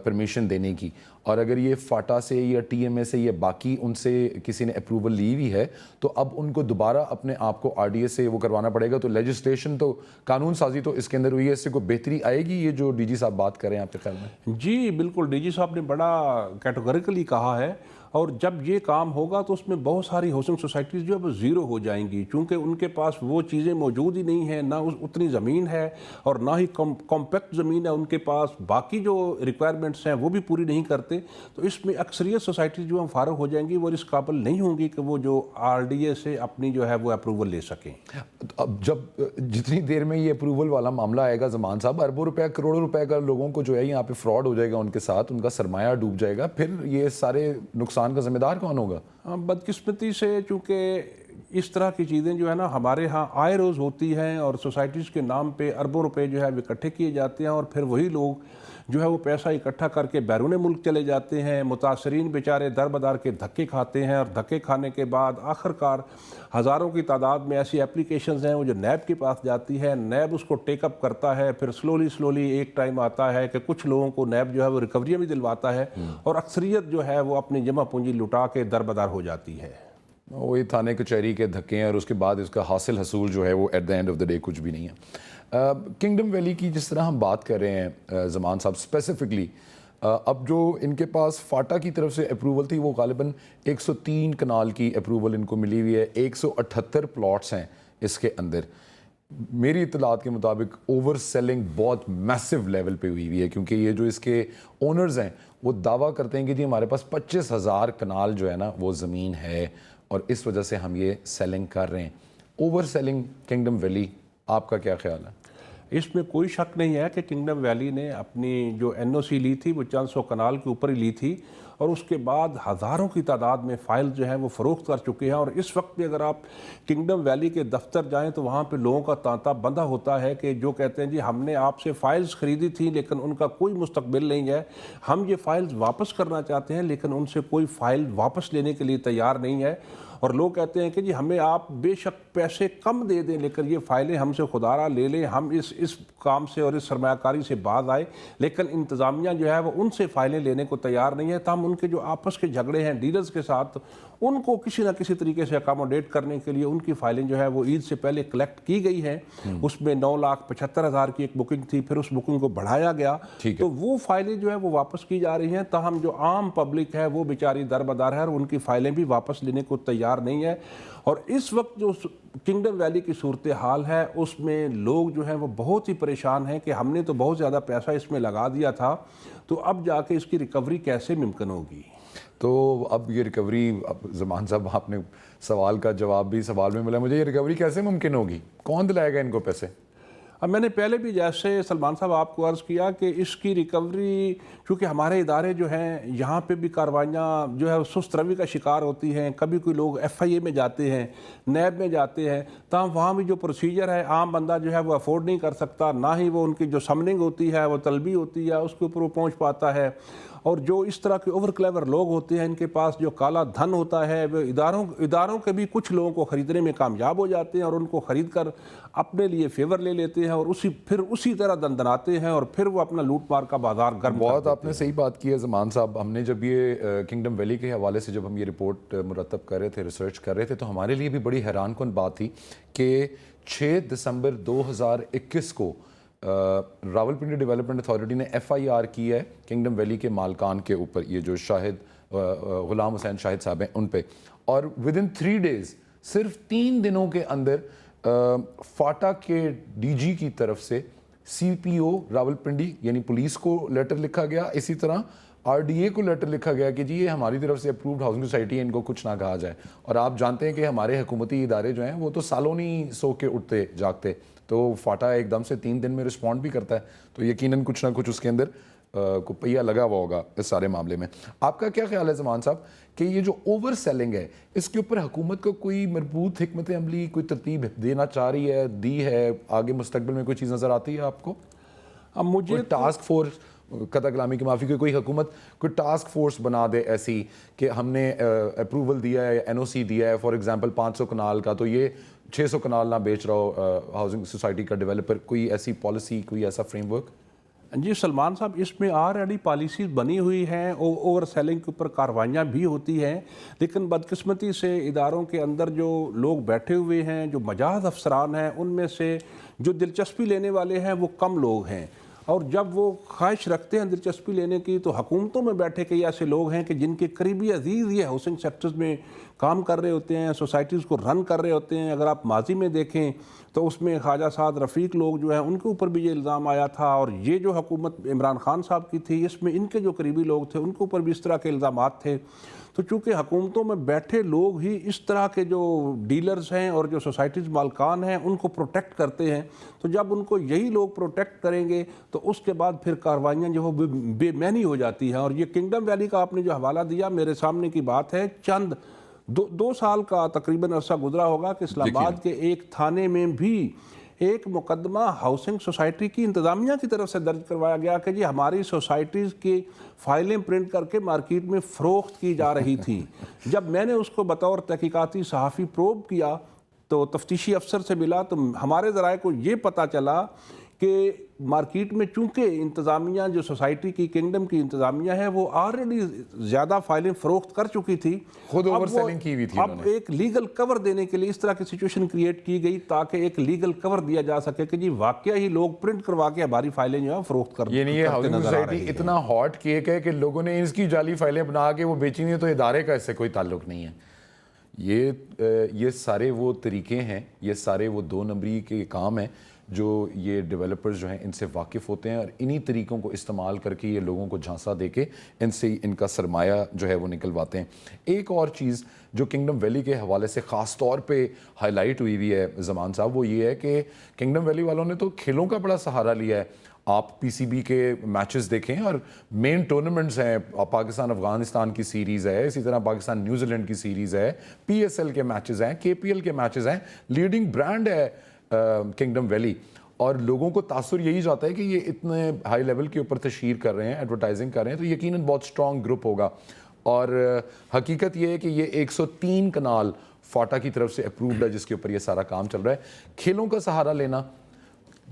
پرمیشن دینے کی, اور اگر یہ فاٹا سے یا ٹی ایم اے سے یا باقی ان سے کسی نے اپروول لی ہوئی ہے تو اب ان کو دوبارہ اپنے آپ کو آر ڈی اے سے وہ کروانا پڑے گا. تو لیجسلیشن تو قانون سازی تو اس کے اندر ہوئی ہے, اس سے کوئی بہتری آئے گی یہ جو ڈی جی صاحب بات کر رہے ہیں آپ کے خیال میں؟ جی بالکل, ڈی جی صاحب نے بڑا کیٹیگوریکلی کہا ہے, اور جب یہ کام ہوگا تو اس میں بہت ساری ہاؤسنگ سوسائٹیز جو ہے وہ زیرو ہو جائیں گی, چونکہ ان کے پاس وہ چیزیں موجود ہی نہیں ہیں, نہ اتنی زمین ہے اور نہ ہی کمپیکٹ زمین ہے ان کے پاس. باقی جو ریکوائرمنٹس ہیں وہ بھی پوری نہیں کرتے, تو اس میں اکثریت سوسائٹیز جو ہم فارغ ہو جائیں گی وہ اس قابل نہیں ہوں گی کہ وہ جو آر ڈی اے سے اپنی جو ہے وہ اپروول لے سکیں. اب جب جتنی دیر میں یہ اپروول والا معاملہ آئے گا زمان صاحب, اربوں روپے کروڑوں روپے کا لوگوں کو جو ہے یہاں پہ فراڈ ہو جائے گا, ان کے ساتھ ان کا سرمایہ ڈوب جائے گا, پھر یہ سارے نقصان کا ذمہ دار کون ہوگا؟ بدقسمتی سے چونکہ اس طرح کی چیزیں جو ہے نا ہمارے ہاں آئے روز ہوتی ہیں, اور سوسائٹیز کے نام پہ اربوں روپے جو ہے وہ اکٹھے کیے جاتے ہیں, اور پھر وہی لوگ جو ہے وہ پیسہ اکٹھا کر کے بیرون ملک چلے جاتے ہیں. متاثرین بیچارے در بدار کے دھکے کھاتے ہیں, اور دھکے کھانے کے بعد آخر کار ہزاروں کی تعداد میں ایسی اپلیکیشنز ہیں وہ جو نیب کے پاس جاتی ہے, نیب اس کو ٹیک اپ کرتا ہے, پھر سلولی ایک ٹائم آتا ہے کہ کچھ لوگوں کو نیب جو ہے وہ ریکوریاں بھی دلواتا ہے, اور اکثریت جو ہے وہ اپنی جمع پونجی لٹا کے در بدار ہو جاتی ہے. وہی تھانے کچہری کے دھکے ہیں, اور اس کے بعد اس کا حاصل حصول جو ہے وہ at the end of the day کچھ بھی نہیں ہے. کنگڈم ویلی کی جس طرح ہم بات کر رہے ہیں زمان صاحب اسپیسیفکلی, اب جو ان کے پاس فاٹا کی طرف سے اپروول تھی وہ غالباً 103 کنال کی اپروول ان کو ملی ہوئی ہے, 178 پلاٹس ہیں اس کے اندر. میری اطلاعات کے مطابق اوور سیلنگ بہت میسو لیول پہ ہوئی ہے, کیونکہ یہ جو اس کے اونرز ہیں وہ دعویٰ کرتے ہیں کہ جی ہمارے پاس 25,000 کنال جو ہے نا وہ زمین ہے, اور اس وجہ سے ہم یہ سیلنگ کر رہے ہیں. اوور سیلنگ کنگڈم ویلی, آپ کا کیا خیال ہے؟ اس میں کوئی شک نہیں ہے کہ کنگڈم ویلی نے اپنی جو این او سی لی تھی وہ چند سو کنال کے اوپر ہی لی تھی, اور اس کے بعد ہزاروں کی تعداد میں فائل جو ہیں وہ فروخت کر چکے ہیں. اور اس وقت بھی اگر آپ کنگڈم ویلی کے دفتر جائیں تو وہاں پہ لوگوں کا تانتا بندھا ہوتا ہے کہ جو کہتے ہیں جی ہم نے آپ سے فائلز خریدی تھی لیکن ان کا کوئی مستقبل نہیں ہے, ہم یہ فائلز واپس کرنا چاہتے ہیں لیکن ان سے کوئی فائل واپس لینے کے لیے تیار نہیں ہے. اور لوگ کہتے ہیں کہ جی ہمیں آپ بے شک پیسے کم دے دیں لیکن یہ فائلیں ہم سے خدارہ لے لیں, ہم اس کام سے اور اس سرمایہ کاری سے باز آئے. لیکن انتظامیہ جو ہے وہ ان سے فائلیں لینے کو تیار نہیں ہے. تاہم ان کے جو آپس کے جھگڑے ہیں ڈیلرز کے ساتھ, ان کو کسی نہ کسی طریقے سے اکاموڈیٹ کرنے کے لیے ان کی فائلیں جو ہے وہ عید سے پہلے کلیکٹ کی گئی ہیں. اس میں 9,75,000 کی ایک بکنگ تھی, پھر اس بکنگ کو بڑھایا گیا تو وہ فائلیں جو ہے وہ واپس کی جا رہی ہیں. تاہم جو عام پبلک ہے وہ بیچاری دربدار ہے اور ان کی فائلیں بھی واپس لینے کو تیار نہیں ہے. اور اس وقت جو کنگڈم ویلی کی صورتحال ہے اس میں لوگ جو ہیں وہ بہت ہی پریشان ہیں کہ ہم نے تو بہت زیادہ پیسہ اس میں لگا دیا تھا, تو اب جا کے اس کی ریکوری کیسے ممکن ہوگی. تو اب یہ ریکوری, اب زمان صاحب آپ نے سوال کا جواب بھی سوال میں ملا مجھے, یہ ریکوری کیسے ممکن ہوگی, کون دلائے گا ان کو پیسے؟ اب میں نے پہلے بھی جیسے سلمان صاحب آپ کو عرض کیا کہ اس کی ریکوری, چونکہ ہمارے ادارے جو ہیں یہاں پہ بھی کاروائیاں جو ہے سست روی کا شکار ہوتی ہیں. کبھی کوئی لوگ FIA میں جاتے ہیں, نیب میں جاتے ہیں, تاہم وہاں بھی جو پروسیجر ہے عام بندہ جو ہے وہ افورڈ نہیں کر سکتا, نہ ہی وہ ان کی جو سمننگ ہوتی ہے وہ طلبی ہوتی ہے اس کے اوپر وہ پہنچ پاتا ہے. اور جو اس طرح کے اوور کلیور لوگ ہوتے ہیں ان کے پاس جو کالا دھن ہوتا ہے وہ اداروں کے بھی کچھ لوگوں کو خریدنے میں کامیاب ہو جاتے ہیں اور ان کو خرید کر اپنے لیے فیور لے لیتے ہیں اور پھر اسی طرح دندناتے ہیں اور پھر وہ اپنا لوٹ مار کا بازار گرم. بہت آپ نے صحیح بات کی ہے زمان صاحب. ہم نے جب یہ کنگڈم ویلی کے حوالے سے جب ہم یہ رپورٹ مرتب کر رہے تھے, ریسرچ کر رہے تھے, تو ہمارے لیے بھی بڑی حیران کن بات تھی کہ 6 دسمبر 2021 کو راولپنڈی ڈیولپمنٹ اتھارٹی نے FIR کی ہے کنگڈم ویلی کے مالکان کے اوپر, یہ جو شاہد غلام حسین شاہد صاحب ہیں ان پہ, اور ودن 3 days, صرف 3 دنوں کے اندر فاٹا کے DG کی طرف سے CPO راولپنڈی یعنی پولیس کو لیٹر لکھا گیا, اسی طرح RDA کو لیٹر لکھا گیا کہ جی یہ ہماری طرف سے اپرووڈ ہاؤسنگ سوسائٹی ہے, ان کو کچھ نہ کہا جائے. اور آپ جانتے ہیں کہ ہمارے حکومتی ادارے جو ہیں وہ تو سالوں نہیں سو کے اٹھتے جاگتے, تو فاٹا ایک دم سے 3 دن میں رسپونڈ بھی کرتا ہے, تو یقیناً کچھ نہ کچھ اس کے اندر کو پہیا لگا ہوا ہوگا اس سارے معاملے میں. آپ کا کیا خیال ہے زمان صاحب کہ یہ جو اوور سیلنگ ہے اس کے اوپر حکومت کو کوئی مربوط حکمت عملی, کوئی ترتیب دینا چاہ رہی ہے, دی ہے, آگے مستقبل میں کوئی چیز نظر آتی ہے آپ کو؟ اب مجھے ٹاسک فورس, قطع کلامی کی معافی, کوئی حکومت کوئی ٹاسک فورس بنا دے ایسی کہ ہم نے اپروول دیا ہے, NOC دیا ہے فار ایگزامپل 500 کنال کا, تو یہ 600 کنال نہ بیچ رہا ہو ہاؤسنگ سوسائٹی کا ڈیولپر, کوئی ایسی پالیسی, کوئی ایسا فریم ورک؟ جی سلمان صاحب, اس میں آلریڈی پالیسیز بنی ہوئی ہیں, اوور سیلنگ کے اوپر کاروائیاں بھی ہوتی ہیں, لیکن بدقسمتی سے اداروں کے اندر جو لوگ بیٹھے ہوئے ہیں, جو مجاز افسران ہیں, ان میں سے جو دلچسپی لینے والے ہیں وہ کم لوگ ہیں. اور جب وہ خواہش رکھتے ہیں دلچسپی لینے کی تو حکومتوں میں بیٹھے کئی ایسے لوگ ہیں کہ جن کے قریبی عزیز یہ ہاؤسنگ سیکٹرز میں کام کر رہے ہوتے ہیں, سوسائٹیز کو رن کر رہے ہوتے ہیں. اگر آپ ماضی میں دیکھیں تو اس میں خواجہ سعد رفیق لوگ جو ہیں ان کے اوپر بھی یہ الزام آیا تھا, اور یہ جو حکومت عمران خان صاحب کی تھی اس میں ان کے جو قریبی لوگ تھے ان کے اوپر بھی اس طرح کے الزامات تھے. تو چونکہ حکومتوں میں بیٹھے لوگ ہی اس طرح کے جو ڈیلرز ہیں اور جو سوسائٹیز مالکان ہیں ان کو پروٹیکٹ کرتے ہیں, تو جب ان کو یہی لوگ پروٹیکٹ کریں گے تو اس کے بعد پھر کاروائیاں جو وہ بے معنی ہو جاتی ہیں. اور یہ کنگڈم ویلی کا آپ نے جو حوالہ دیا, میرے سامنے کی بات ہے, چند 2 سال کا تقریباً عرصہ گزرا ہوگا کہ اسلام آباد کے ایک تھانے میں بھی ایک مقدمہ ہاؤسنگ سوسائٹی کی انتظامیہ کی طرف سے درج کروایا گیا کہ جی ہماری سوسائٹیز کی فائلیں پرنٹ کر کے مارکیٹ میں فروخت کی جا رہی تھی. جب میں نے اس کو بطور تحقیقاتی صحافی پروب کیا تو تفتیشی افسر سے ملا تو ہمارے ذرائع کو یہ پتہ چلا کہ مارکیٹ میں چونکہ انتظامیہ جو سوسائٹی کی کنگڈم کی انتظامیہ ہے وہ آلریڈی زیادہ فائلیں فروخت کر چکی تھی, خود اوور سیلنگ کی ہوئی تھی. اب ایک لیگل کور دینے کے لیے اس طرح کی سچویشن کریٹ کی گئی تاکہ ایک لیگل کور دیا جا سکے کہ جی واقعہ ہی لوگ پرنٹ کروا کے ہماری فائلیں جو ہیں فروخت کر یعنی یہ ہاؤسنگ سوسائٹی اتنا ہاٹ کیک ہے کہ لوگوں نے اس کی جعلی فائلیں بنا کے وہ بیچی نہیں, تو ادارے کا اس سے کوئی تعلق نہیں ہے. یہ سارے وہ طریقے ہیں, یہ سارے وہ 2 نمبری کے کام ہیں جو یہ ڈیولپرز جو ہیں ان سے واقف ہوتے ہیں, اور انہی طریقوں کو استعمال کر کے یہ لوگوں کو جھانسا دے کے ان سے ان کا سرمایہ جو ہے وہ نکلواتے ہیں. ایک اور چیز جو کنگڈم ویلی کے حوالے سے خاص طور پہ ہائی لائٹ ہوئی ہے زمان صاحب, وہ یہ ہے کہ کنگڈم ویلی والوں نے تو کھیلوں کا بڑا سہارا لیا ہے. آپ پی سی بی کے میچز دیکھیں اور مین ٹورنامنٹس ہیں, پاکستان افغانستان کی سیریز ہے, اسی طرح پاکستان نیوزی لینڈ کی سیریز ہے, پی ایس ایل کے میچز ہیں, کے پی ایل کے میچز ہیں, لیڈنگ برانڈ ہے کنگڈم ویلی, اور لوگوں کو تاثر یہی جاتا ہے کہ یہ اتنے ہائی لیول کے اوپر تشہیر کر رہے ہیں, ایڈورٹائزنگ کر رہے ہیں, تو یقیناً بہت اسٹرانگ گروپ ہوگا. اور حقیقت یہ ہے کہ یہ 103 کنال فاٹا کی طرف سے اپرووڈ ہے جس کے اوپر یہ سارا کام چل رہا ہے. کھیلوں کا سہارا لینا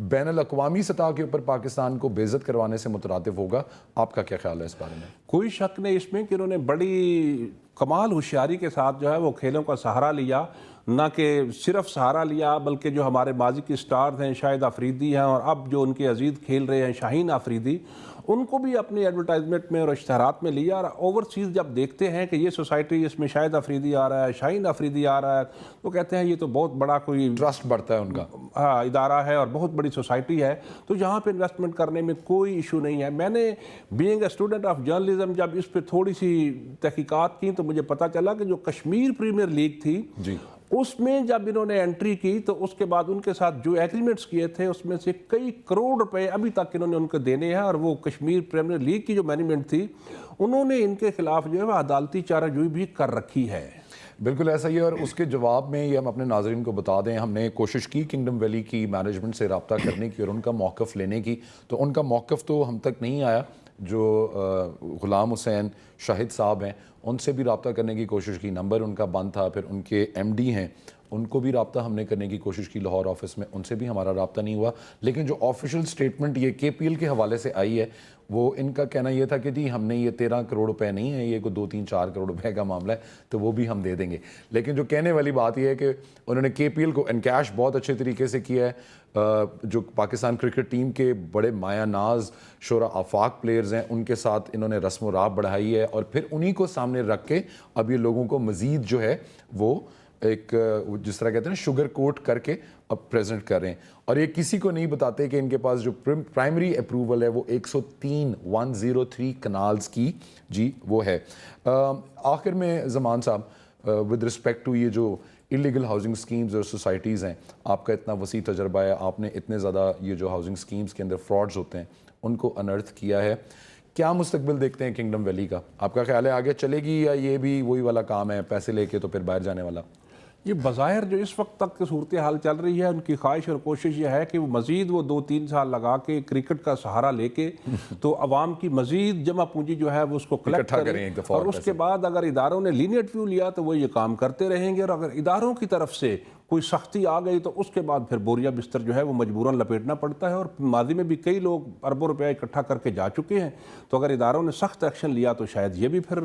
بین الاقوامی سطح کے اوپر پاکستان کو بے عزت کروانے سے مترادف ہوگا. آپ کا کیا خیال ہے اس بارے میں؟ کوئی شک نہیں اس میں کہ انہوں نے بڑی کمال ہوشیاری کے ساتھ جو ہے وہ کھیلوں کا سہارا لیا, نہ کہ صرف سہارا لیا بلکہ جو ہمارے ماضی کے سٹارز ہیں, شاہد آفریدی ہیں, اور اب جو ان کے عزیز کھیل رہے ہیں شاہین آفریدی, ان کو بھی اپنی ایڈورٹائزمنٹ میں اور اشتہارات میں لیا. اور اوورسیز جب دیکھتے ہیں کہ یہ سوسائٹی اس میں شاہد آفریدی آ رہا ہے, شاہین آفریدی آ رہا ہے, تو کہتے ہیں یہ تو بہت بڑا کوئی ٹرسٹ بڑھتا ہے ان کا ادارہ ہے اور بہت بڑی سوسائٹی ہے, تو یہاں پہ انویسٹمنٹ کرنے میں کوئی ایشو نہیں ہے. میں نے being a student of journalism جب اس پہ تھوڑی سی تحقیقات کی تو مجھے پتہ چلا کہ جو کشمیر پریمیئر لیگ تھی جی, اس میں جب انہوں نے انٹری کی تو اس کے بعد ان کے ساتھ جو ایگریمنٹس کیے تھے اس میں سے کئی کروڑ روپے ابھی تک انہوں نے ان کو دینے ہیں, اور وہ کشمیر پریمیئر لیگ کی جو مینجمنٹ تھی انہوں نے ان کے خلاف جو ہے وہ عدالتی چارہ جوئی بھی کر رکھی ہے. بالکل ایسا ہی ہے. اور اس کے جواب میں یہ ہم اپنے ناظرین کو بتا دیں, ہم نے کوشش کی کنگڈم ویلی کی مینجمنٹ سے رابطہ کرنے کی اور ان کا موقف لینے کی, تو ان کا موقف تو ہم تک نہیں آیا. جو غلام حسین شاہد صاحب ہیں ان سے بھی رابطہ کرنے کی کوشش کی, نمبر ان کا بند تھا. پھر ان کے ایم ڈی ہیں ان کو بھی رابطہ ہم نے کرنے کی کوشش کی لاہور آفس میں, ان سے بھی ہمارا رابطہ نہیں ہوا. لیکن جو آفیشیل سٹیٹمنٹ یہ کے پی ایل کے حوالے سے آئی ہے وہ ان کا کہنا یہ تھا کہ جی ہم نے یہ 13 کروڑ روپے نہیں ہے, یہ کوئی 2-3-4 کروڑ روپے کا معاملہ ہے, تو وہ بھی ہم دے دیں گے. لیکن جو کہنے والی بات یہ ہے کہ انہوں نے کے پی ایل کو انکیش بہت اچھے طریقے سے کیا ہے. جو پاکستان کرکٹ ٹیم کے بڑے مایہ ناز شعراء آفاق پلیئرز ہیں ان کے ساتھ انہوں نے رسم و راہ بڑھائی ہے, اور پھر انہی کو سامنے رکھ کے اب یہ لوگوں کو مزید جو ہے وہ ایک جس طرح کہتے ہیں نا شوگر کوٹ کر کے اب پریزنٹ کر رہے ہیں. اور یہ کسی کو نہیں بتاتے کہ ان کے پاس جو پرائمری اپروول ہے وہ 103 کنالز کی جی وہ ہے. آخر میں زمان صاحب ود رسپیکٹ ٹو یہ جو انلیگل ہاؤسنگ سکیمز اور سوسائٹیز ہیں, آپ کا اتنا وسیع تجربہ ہے, آپ نے اتنے زیادہ یہ جو ہاؤسنگ سکیمز کے اندر فراڈز ہوتے ہیں ان کو انرتھ کیا ہے, کیا مستقبل دیکھتے ہیں کنگڈم ویلی کا؟ آپ کا خیال ہے آگے چلے گی یا یہ بھی وہی والا کام ہے پیسے لے کے تو پھر باہر جانے والا؟ یہ بظاہر جو اس وقت تک کی صورتحال چل رہی ہے ان کی خواہش اور کوشش یہ ہے کہ وہ مزید وہ 2-3 سال لگا کے کرکٹ کا سہارا لے کے تو عوام کی مزید جمع پونجی جو ہے وہ اس کو کلیکٹ کریں, اور اس کے بعد اگر اداروں نے لینیٹ ویو لیا تو وہ یہ کام کرتے رہیں گے, اور اگر اداروں کی طرف سے کوئی سختی آ گئی تو اس کے بعد پھر بوریا بستر جو ہے وہ مجبوراً لپیٹنا پڑتا ہے. اور ماضی میں بھی کئی لوگ اربوں روپے اکٹھا کر کے جا چکے ہیں, تو اگر اداروں نے سخت ایکشن لیا تو شاید یہ بھی پھر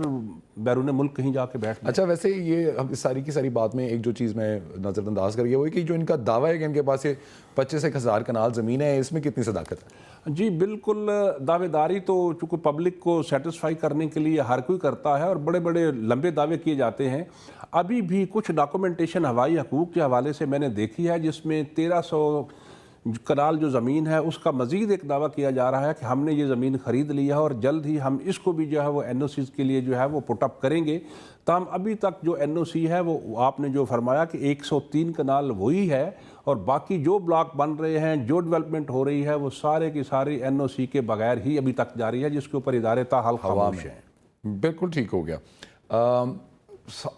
بیرون ملک کہیں جا کے بیٹھ. اچھا ویسے یہ ہم ساری کی ساری بات میں ایک جو چیز میں نظر انداز کر گیا وہ کہ جو ان کا دعویٰ ہے کہ ان کے پاس یہ 25,000 کنال زمین ہے, اس میں کتنی صداقت ہے؟ جی بالکل, دعوے داری تو چونکہ پبلک کو سیٹسفائی کرنے کے لیے ہر کوئی کرتا ہے اور بڑے بڑے لمبے دعوے کیے جاتے ہیں. ابھی بھی کچھ ڈاکومنٹیشن ہوائی حقوق کے حوالے سے میں نے دیکھی ہے جس میں 1300 کنال جو زمین ہے اس کا مزید ایک دعویٰ کیا جا رہا ہے کہ ہم نے یہ زمین خرید لی ہے اور جلد ہی ہم اس کو بھی جو ہے وہ این او سیز کے لیے جو ہے وہ پٹ اپ کریں گے. تاہم ابھی تک جو این او سی ہے وہ آپ نے جو فرمایا کہ 103 کنال وہی ہے, اور باقی جو بلاک بن رہے ہیں جو ڈیولپمنٹ ہو رہی ہے وہ سارے کی ساری این او سی کے بغیر ہی ابھی تک جاری ہے, جس کے اوپر ادارے تاحال خاموش ہیں. بالکل ٹھیک ہو گیا.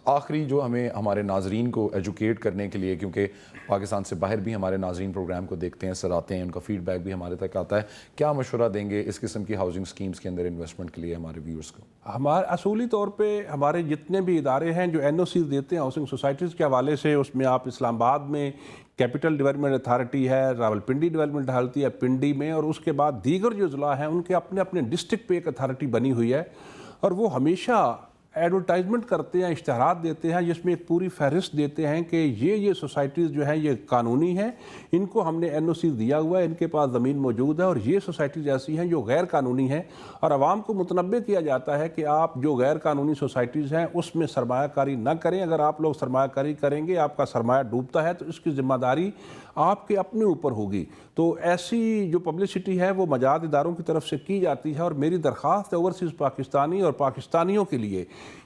آخری جو ہمیں ہمارے ناظرین کو ایجوکیٹ کرنے کے لیے, کیونکہ پاکستان سے باہر بھی ہمارے ناظرین پروگرام کو دیکھتے ہیں, سراتے ہیں, ان کا فیڈ بیک بھی ہمارے تک آتا ہے, کیا مشورہ دیں گے اس قسم کی ہاؤسنگ سکیمز کے اندر انویسٹمنٹ کے لیے ہمارے ویورز کو؟ ہمارے اصولی طور پہ ہمارے جتنے بھی ادارے ہیں جو این او سیز دیتے ہیں ہاؤسنگ سوسائٹیز کے حوالے سے, اس میں آپ اسلام آباد میں کیپٹل ڈیولپمنٹ اتھارٹی ہے, راول پنڈی ڈیولپمنٹ اتھارٹی ہے پنڈی میں, اور اس کے بعد دیگر جو اضلاع ہیں ان کے اپنے اپنے ڈسٹرکٹ پہ ایک اتھارٹی بنی ہوئی ہے, اور وہ ہمیشہ ایڈورٹائزمنٹ کرتے ہیں, اشتہارات دیتے ہیں جس میں ایک پوری فہرست دیتے ہیں کہ یہ سوسائٹیز جو ہیں یہ قانونی ہیں, ان کو ہم نے این او سی دیا ہوا ہے, ان کے پاس زمین موجود ہے, اور یہ سوسائٹیز ایسی ہیں جو غیر قانونی ہیں, اور عوام کو متنبہ کیا جاتا ہے کہ آپ جو غیر قانونی سوسائٹیز ہیں اس میں سرمایہ کاری نہ کریں. اگر آپ لوگ سرمایہ کاری کریں گے, آپ کا سرمایہ ڈوبتا ہے تو اس کی ذمہ داری آپ کے اپنے اوپر ہوگی. تو ایسی جو پبلسٹی ہے وہ مجاز اداروں کی طرف سے کی جاتی ہے, اور میری درخواست ہے اوورسیز پاکستانی اور پاکستانیوں کے لیے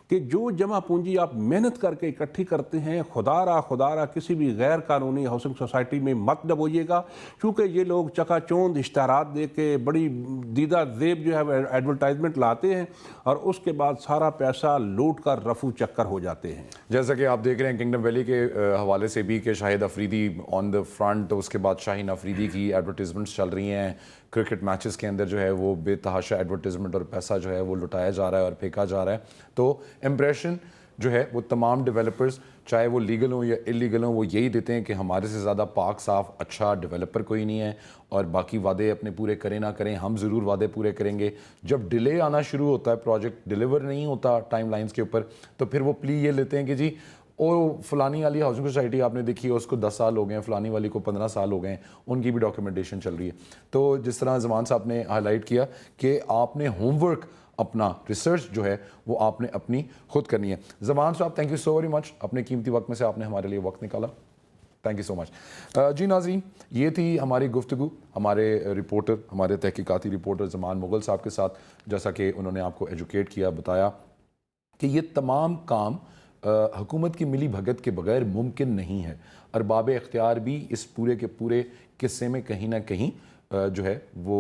کہ جو जमा पूंजी आप मेहनत करके इकट्ठी करते हैं, खुदारा किसी भी गैर कानूनी हाउसिंग सोसाइटी में मत दबोइएगा, क्योंकि ये लोग चकाचौंध इश्तारात दे के बड़ी दीदा ज़ेब जो है एडवर्टाइजमेंट लाते हैं और उसके बाद सारा पैसा लूट कर रफू चक्कर हो जाते हैं। जैसा कि आप देख रहे हैं किंगडम वैली के हवाले से भी कि Shahid Afridi on the front, उसके बाद शाहीन अफरीदी की एडवर्टीजमेंट्स चल रही हैं, क्रिकेट मैचेस के अंदर जो है वो बेतहाशा एडवर्टीजमेंट और पैसा जो है वो लुटाया जा रहा है और फेंका जा रहा है। तो इम्प्रेशन जो है वो तमाम डेवलपर्स, चाहे वो लीगल हों या इलीगल हों, वो यही देते हैं कि हमारे से ज़्यादा पाक साफ अच्छा डेवलपर कोई नहीं है और बाकी वादे अपने पूरे करें ना करें, हम ज़रूर वादे पूरे करेंगे। जब डिले आना शुरू होता है, प्रोजेक्ट डिलीवर नहीं होता टाइम लाइन्स के ऊपर, तो फिर वो प्ली ये लेते हैं कि जी ओ फलानी वाली हाउसिंग सोसाइटी आपने देखी है उसको 10 साल हो गए हैं, फलानी वाली को 15 साल हो गए हैं, उनकी भी डॉक्यूमेंटेशन चल रही है। तो जिस तरह ज़मान साहब ने हाईलाइट किया कि आपने होमवर्क, अपना रिसर्च जो है वो आपने अपनी खुद करनी है। ज़मान साहब, thank you so very much, अपने कीमती वक्त में से आपने हमारे लिए वक्त निकाला, थैंक यू सो मच। जी नाज़रीन, ये थी हमारी गुफ्तगू हमारे रिपोर्टर, हमारे तहकीकाती रिपोर्टर ज़मान मुग़ल साहब के साथ, जैसा कि उन्होंने आपको एजुकेट किया, बताया कि ये तमाम काम हुकूमत की मिली भगत के बगैर मुमकिन नहीं है। अरबाब इख्तियार भी इस पूरे के पूरे किस्से में कहीं ना कहीं जो है वो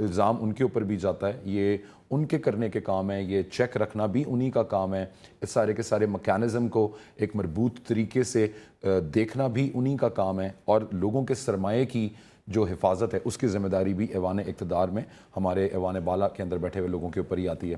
इल्ज़ाम उनके ऊपर भी जाता है। ये उनके करने के काम है, ये चेक रखना भी उन्हीं का काम है, इस सारे के सारे मैकेनिज़्म को एक मरबूत तरीके से देखना भी उन्हीं का काम है और लोगों के सरमाए की जो हिफाजत है उसकी ज़िम्मेदारी भी ऐवान इक़्तिदार में हमारे ऐवान बाला के अंदर बैठे हुए लोगों के ऊपर ही आती है।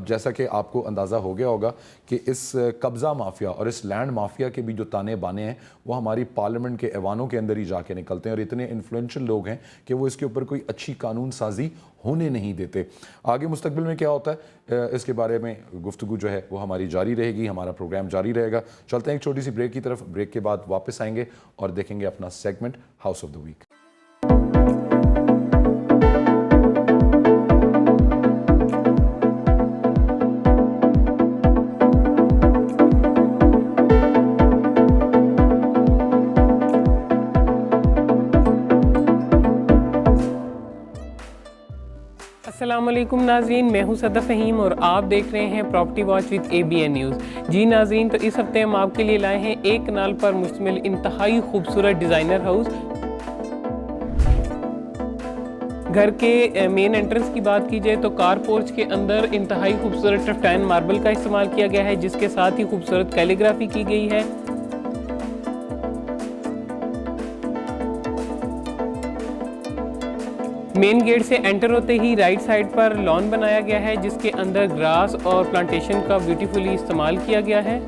जैसा कि आपको अंदाज़ा हो गया होगा कि इस कब्ज़ा माफिया और इस लैंड माफिया के भी जो ताने बाने हैं वो हमारी पार्लियामेंट के ऐवानों के अंदर ही जाके निकलते हैं और इतने इन्फ्लुएंशियल लोग हैं कि वो इसके ऊपर कोई अच्छी कानून साजी होने नहीं देते। आगे मुस्तकबिल में क्या होता है इसके बारे में गुफ्तगू जो है वो हमारी जारी रहेगी, हमारा प्रोग्राम जारी रहेगा। चलते हैं एक छोटी सी ब्रेक की तरफ, ब्रेक के बाद वापस आएंगे और देखेंगे अपना segment house of the week. अस्सलामुअलैकुम नाज़रीन, मैं हूं सदफ़ फ़हीम और आप देख रहे हैं property watch with ABN news. जी नाज़रीन, तो इस हफ्ते हम आपके लिए लाए हैं एक कनाल पर मुश्तमिल इंतहाई खूबसूरत डिज़ाइनर हाउस। घर के मेन एंट्रेंस की बात की जाए तो कार पोर्च के अंदर इंतहाई खूबसूरत टफ्टाइन मार्बल का इस्तेमाल किया गया है, जिसके साथ ही खूबसूरत कैलीग्राफी की गई है। मेन गेट से एंटर होते ही राइट साइड पर लॉन बनाया गया है, जिसके अंदर ग्रास और प्लांटेशन का ब्यूटीफुली इस्तेमाल किया गया है।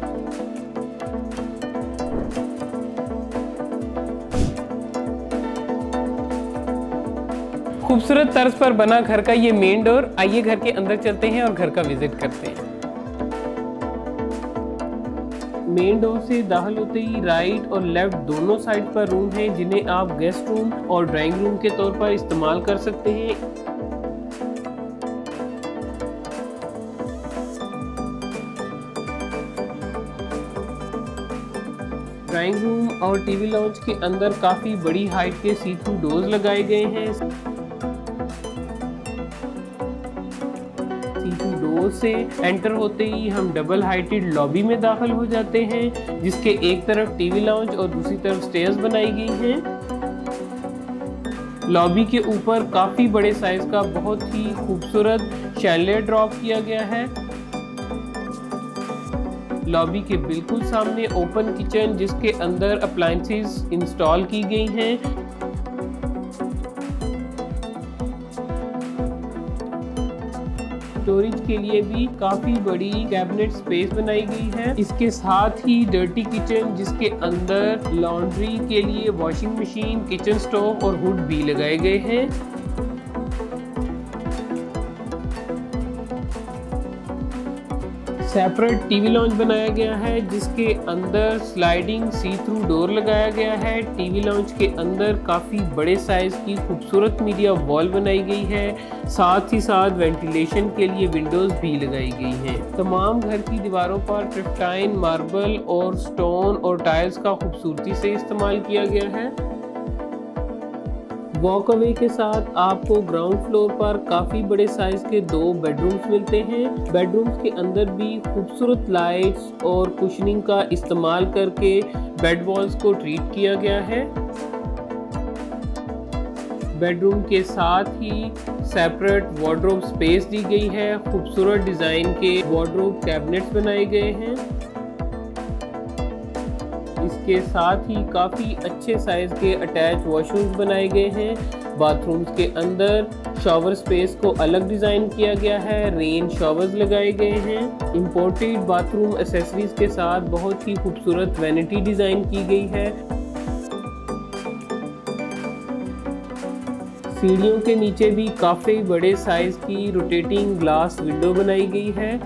खूबसूरत तर्ज पर बना घर का ये मेन डोर। आइए घर के अंदर चलते हैं और घर का विजिट करते हैं। मेन डोर से दाखिल होते ही राइट और लेफ्ट दोनों साइड पर रूम हैं, जिन्हें आप गेस्ट रूम और ड्राइंग रूम के तौर पर इस्तेमाल कर सकते हैं। ड्राइंग रूम और टीवी लॉन्च के अंदर काफी बड़ी हाइट के सी थ्रू डोर्स लगाए गए हैं। से एंटर होते ही हम डबल हाइटेड लॉबी में दाखिल हो जाते हैं, जिसके एक तरफ टीवी लाउंज और दूसरी तरफ स्टेयर्स बनाई गई हैं। लॉबी के ऊपर काफी बड़े साइज का बहुत ही खूबसूरत शैंडलियर ड्रॉप किया गया है। लॉबी के बिल्कुल सामने ओपन किचन, जिसके अंदर अप्लायंसेस इंस्टॉल की गई हैं। स्टोरेज के लिए भी काफी बड़ी कैबिनेट स्पेस बनाई गई है। इसके साथ ही डर्टी किचन, जिसके अंदर लॉन्ड्री के लिए वॉशिंग मशीन, किचन स्टोव और हुड भी लगाए गए हैं। सेपरेट टीवी लॉन्च बनाया गया है, जिसके अंदर स्लाइडिंग सी थ्रू डोर लगाया गया है। टीवी लॉन्च के अंदर काफ़ी बड़े साइज की खूबसूरत मीडिया वॉल बनाई गई है, साथ ही साथ वेंटिलेशन के लिए विंडोज़ भी लगाई गई हैं। तमाम घर की दीवारों पर ट्रिफ्टाइन, मार्बल और स्टोन और टाइल्स का खूबसूरती से इस्तेमाल किया गया है। वॉक अवे के साथ आपको ग्राउंड फ्लोर पर काफ़ी बड़े साइज़ के 2 बेडरूम्स मिलते हैं। बेडरूम्स के अंदर भी खूबसूरत लाइट्स और कुशनिंग का इस्तेमाल करके बेड वॉल्स को ट्रीट किया गया है। बेडरूम के साथ ही सेपरेट वार्डरोब स्पेस दी गई है। खूबसूरत डिज़ाइन के वार्डरोब कैबिनेट्स बनाए गए हैं। इसके साथ ही काफ़ी अच्छे साइज़ के अटैच वॉशरूम्स बनाए गए हैं। बाथरूम्स के अंदर शॉवर स्पेस को अलग डिज़ाइन किया गया है। रेन शॉवर्स लगाए गए हैं। इम्पोर्टेड बाथरूम एसेसरीज के साथ बहुत ही खूबसूरत वैनिटी डिज़ाइन की गई है। सीढ़ियों के नीचे भी काफ़ी बड़े साइज़ की रोटेटिंग ग्लास विंडो बनाई गई है।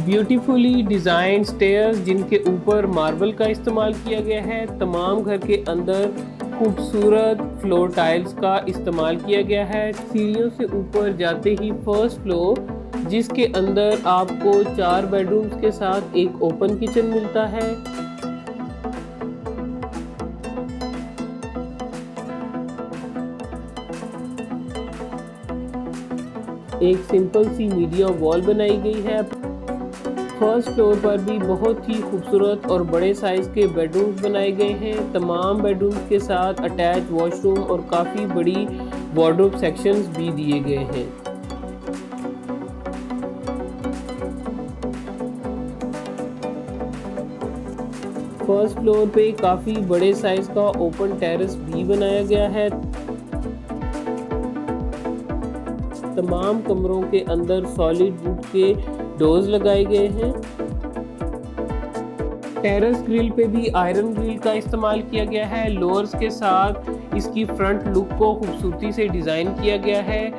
ब्यूटीफुली डिज़ाइन स्टेयर्स जिनके ऊपर मार्बल का इस्तेमाल किया गया है। तमाम घर के अंदर खूबसूरत फ्लोर टाइल्स का इस्तेमाल किया गया है। सीढ़ियों से ऊपर जाते ही फर्स्ट फ्लोर जिसके अंदर आपको 4 बेडरूम्स के साथ एक ओपन किचन मिलता है। एक सिंपल सी मीडिया वॉल बनाई गई है। फर्स्ट फ्लोर पर भी बहुत ही खूबसूरत और बड़े साइज़ के बेडरूम्स बनाए गए हैं। तमाम बेडरूम्स के साथ अटैच वॉशरूम और काफ़ी बड़ी वार्डरोब सेक्शंस भी दिए गए हैं। फर्स्ट फ्लोर पे काफ़ी बड़े साइज़ का ओपन टेरेस भी बनाया गया है। तमाम कमरों के अंदर सॉलिड वुड के डोर्स लगाए गए हैं। टेरेस ग्रिल पे भी आयरन ग्रिल का इस्तेमाल किया गया है। लोअर्स के साथ इसकी फ्रंट लुक को खूबसूरती से डिज़ाइन किया गया है।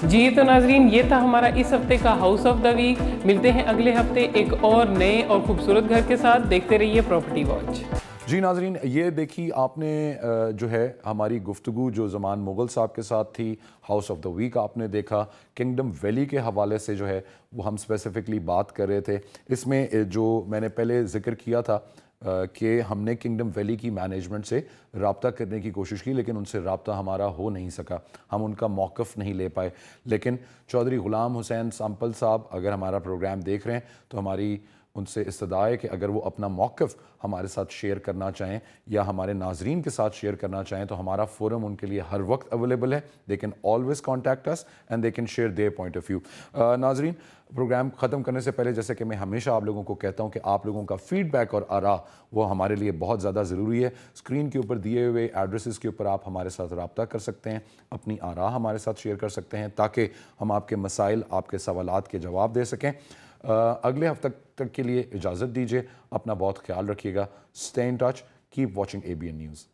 जी तो नाजरीन, ये था हमारा इस हफ्ते का हाउस ऑफ द वीक। मिलते हैं अगले हफ्ते एक और नए और खूबसूरत घर के साथ। देखते रहिए प्रॉपर्टी वॉच। जी नाजरीन, ये देखी आपने जो है हमारी गुफ्तगू जो ज़मान मुग़ल साहब के साथ थी। हाउस ऑफ द वीक आपने देखा। किंगडम वैली के हवाले से जो है वो हम स्पेसिफ़िकली बात कर रहे थे। इसमें जो मैंने पहले ज़िक्र किया था कि हमने किंगडम वैली की मैनेजमेंट से रब्ता करने की कोशिश की, लेकिन उनसे रब्ता हमारा हो नहीं सका। हम उनका मौक़िफ़ नहीं ले पाए। लेकिन चौधरी ग़ुलाम हुसैन सांपल साहब अगर हमारा प्रोग्राम देख रहे हैं तो हमारी उनसे इस्तदा है कि अगर वो अपना मौक़िफ़ हमारे साथ शेयर करना चाहें या हमारे नाजरीन के साथ शेयर करना चाहें तो हमारा फोरम उनके लिए हर वक्त अवेलेबल है। They can always contact us and they can share their point of view. नाजरीन, प्रोग्राम ख़त्म करने से पहले जैसे कि मैं हमेशा आप लोगों को कहता हूं कि आप लोगों का फ़ीडबैक और आरा वो हमारे लिए बहुत ज़्यादा ज़रूरी है। स्क्रीन के ऊपर दिए हुए एड्रेसेस के ऊपर आप हमारे साथ रब्ता कर सकते हैं, अपनी आरा हमारे साथ शेयर कर सकते हैं ताकि हम आपके मसाइल, आपके सवालात के जवाब दे सकें। अगले हफ्ते तक के लिए इजाज़त दीजिए। अपना बहुत ख्याल रखिएगा। Stay in touch, keep watching ABN news.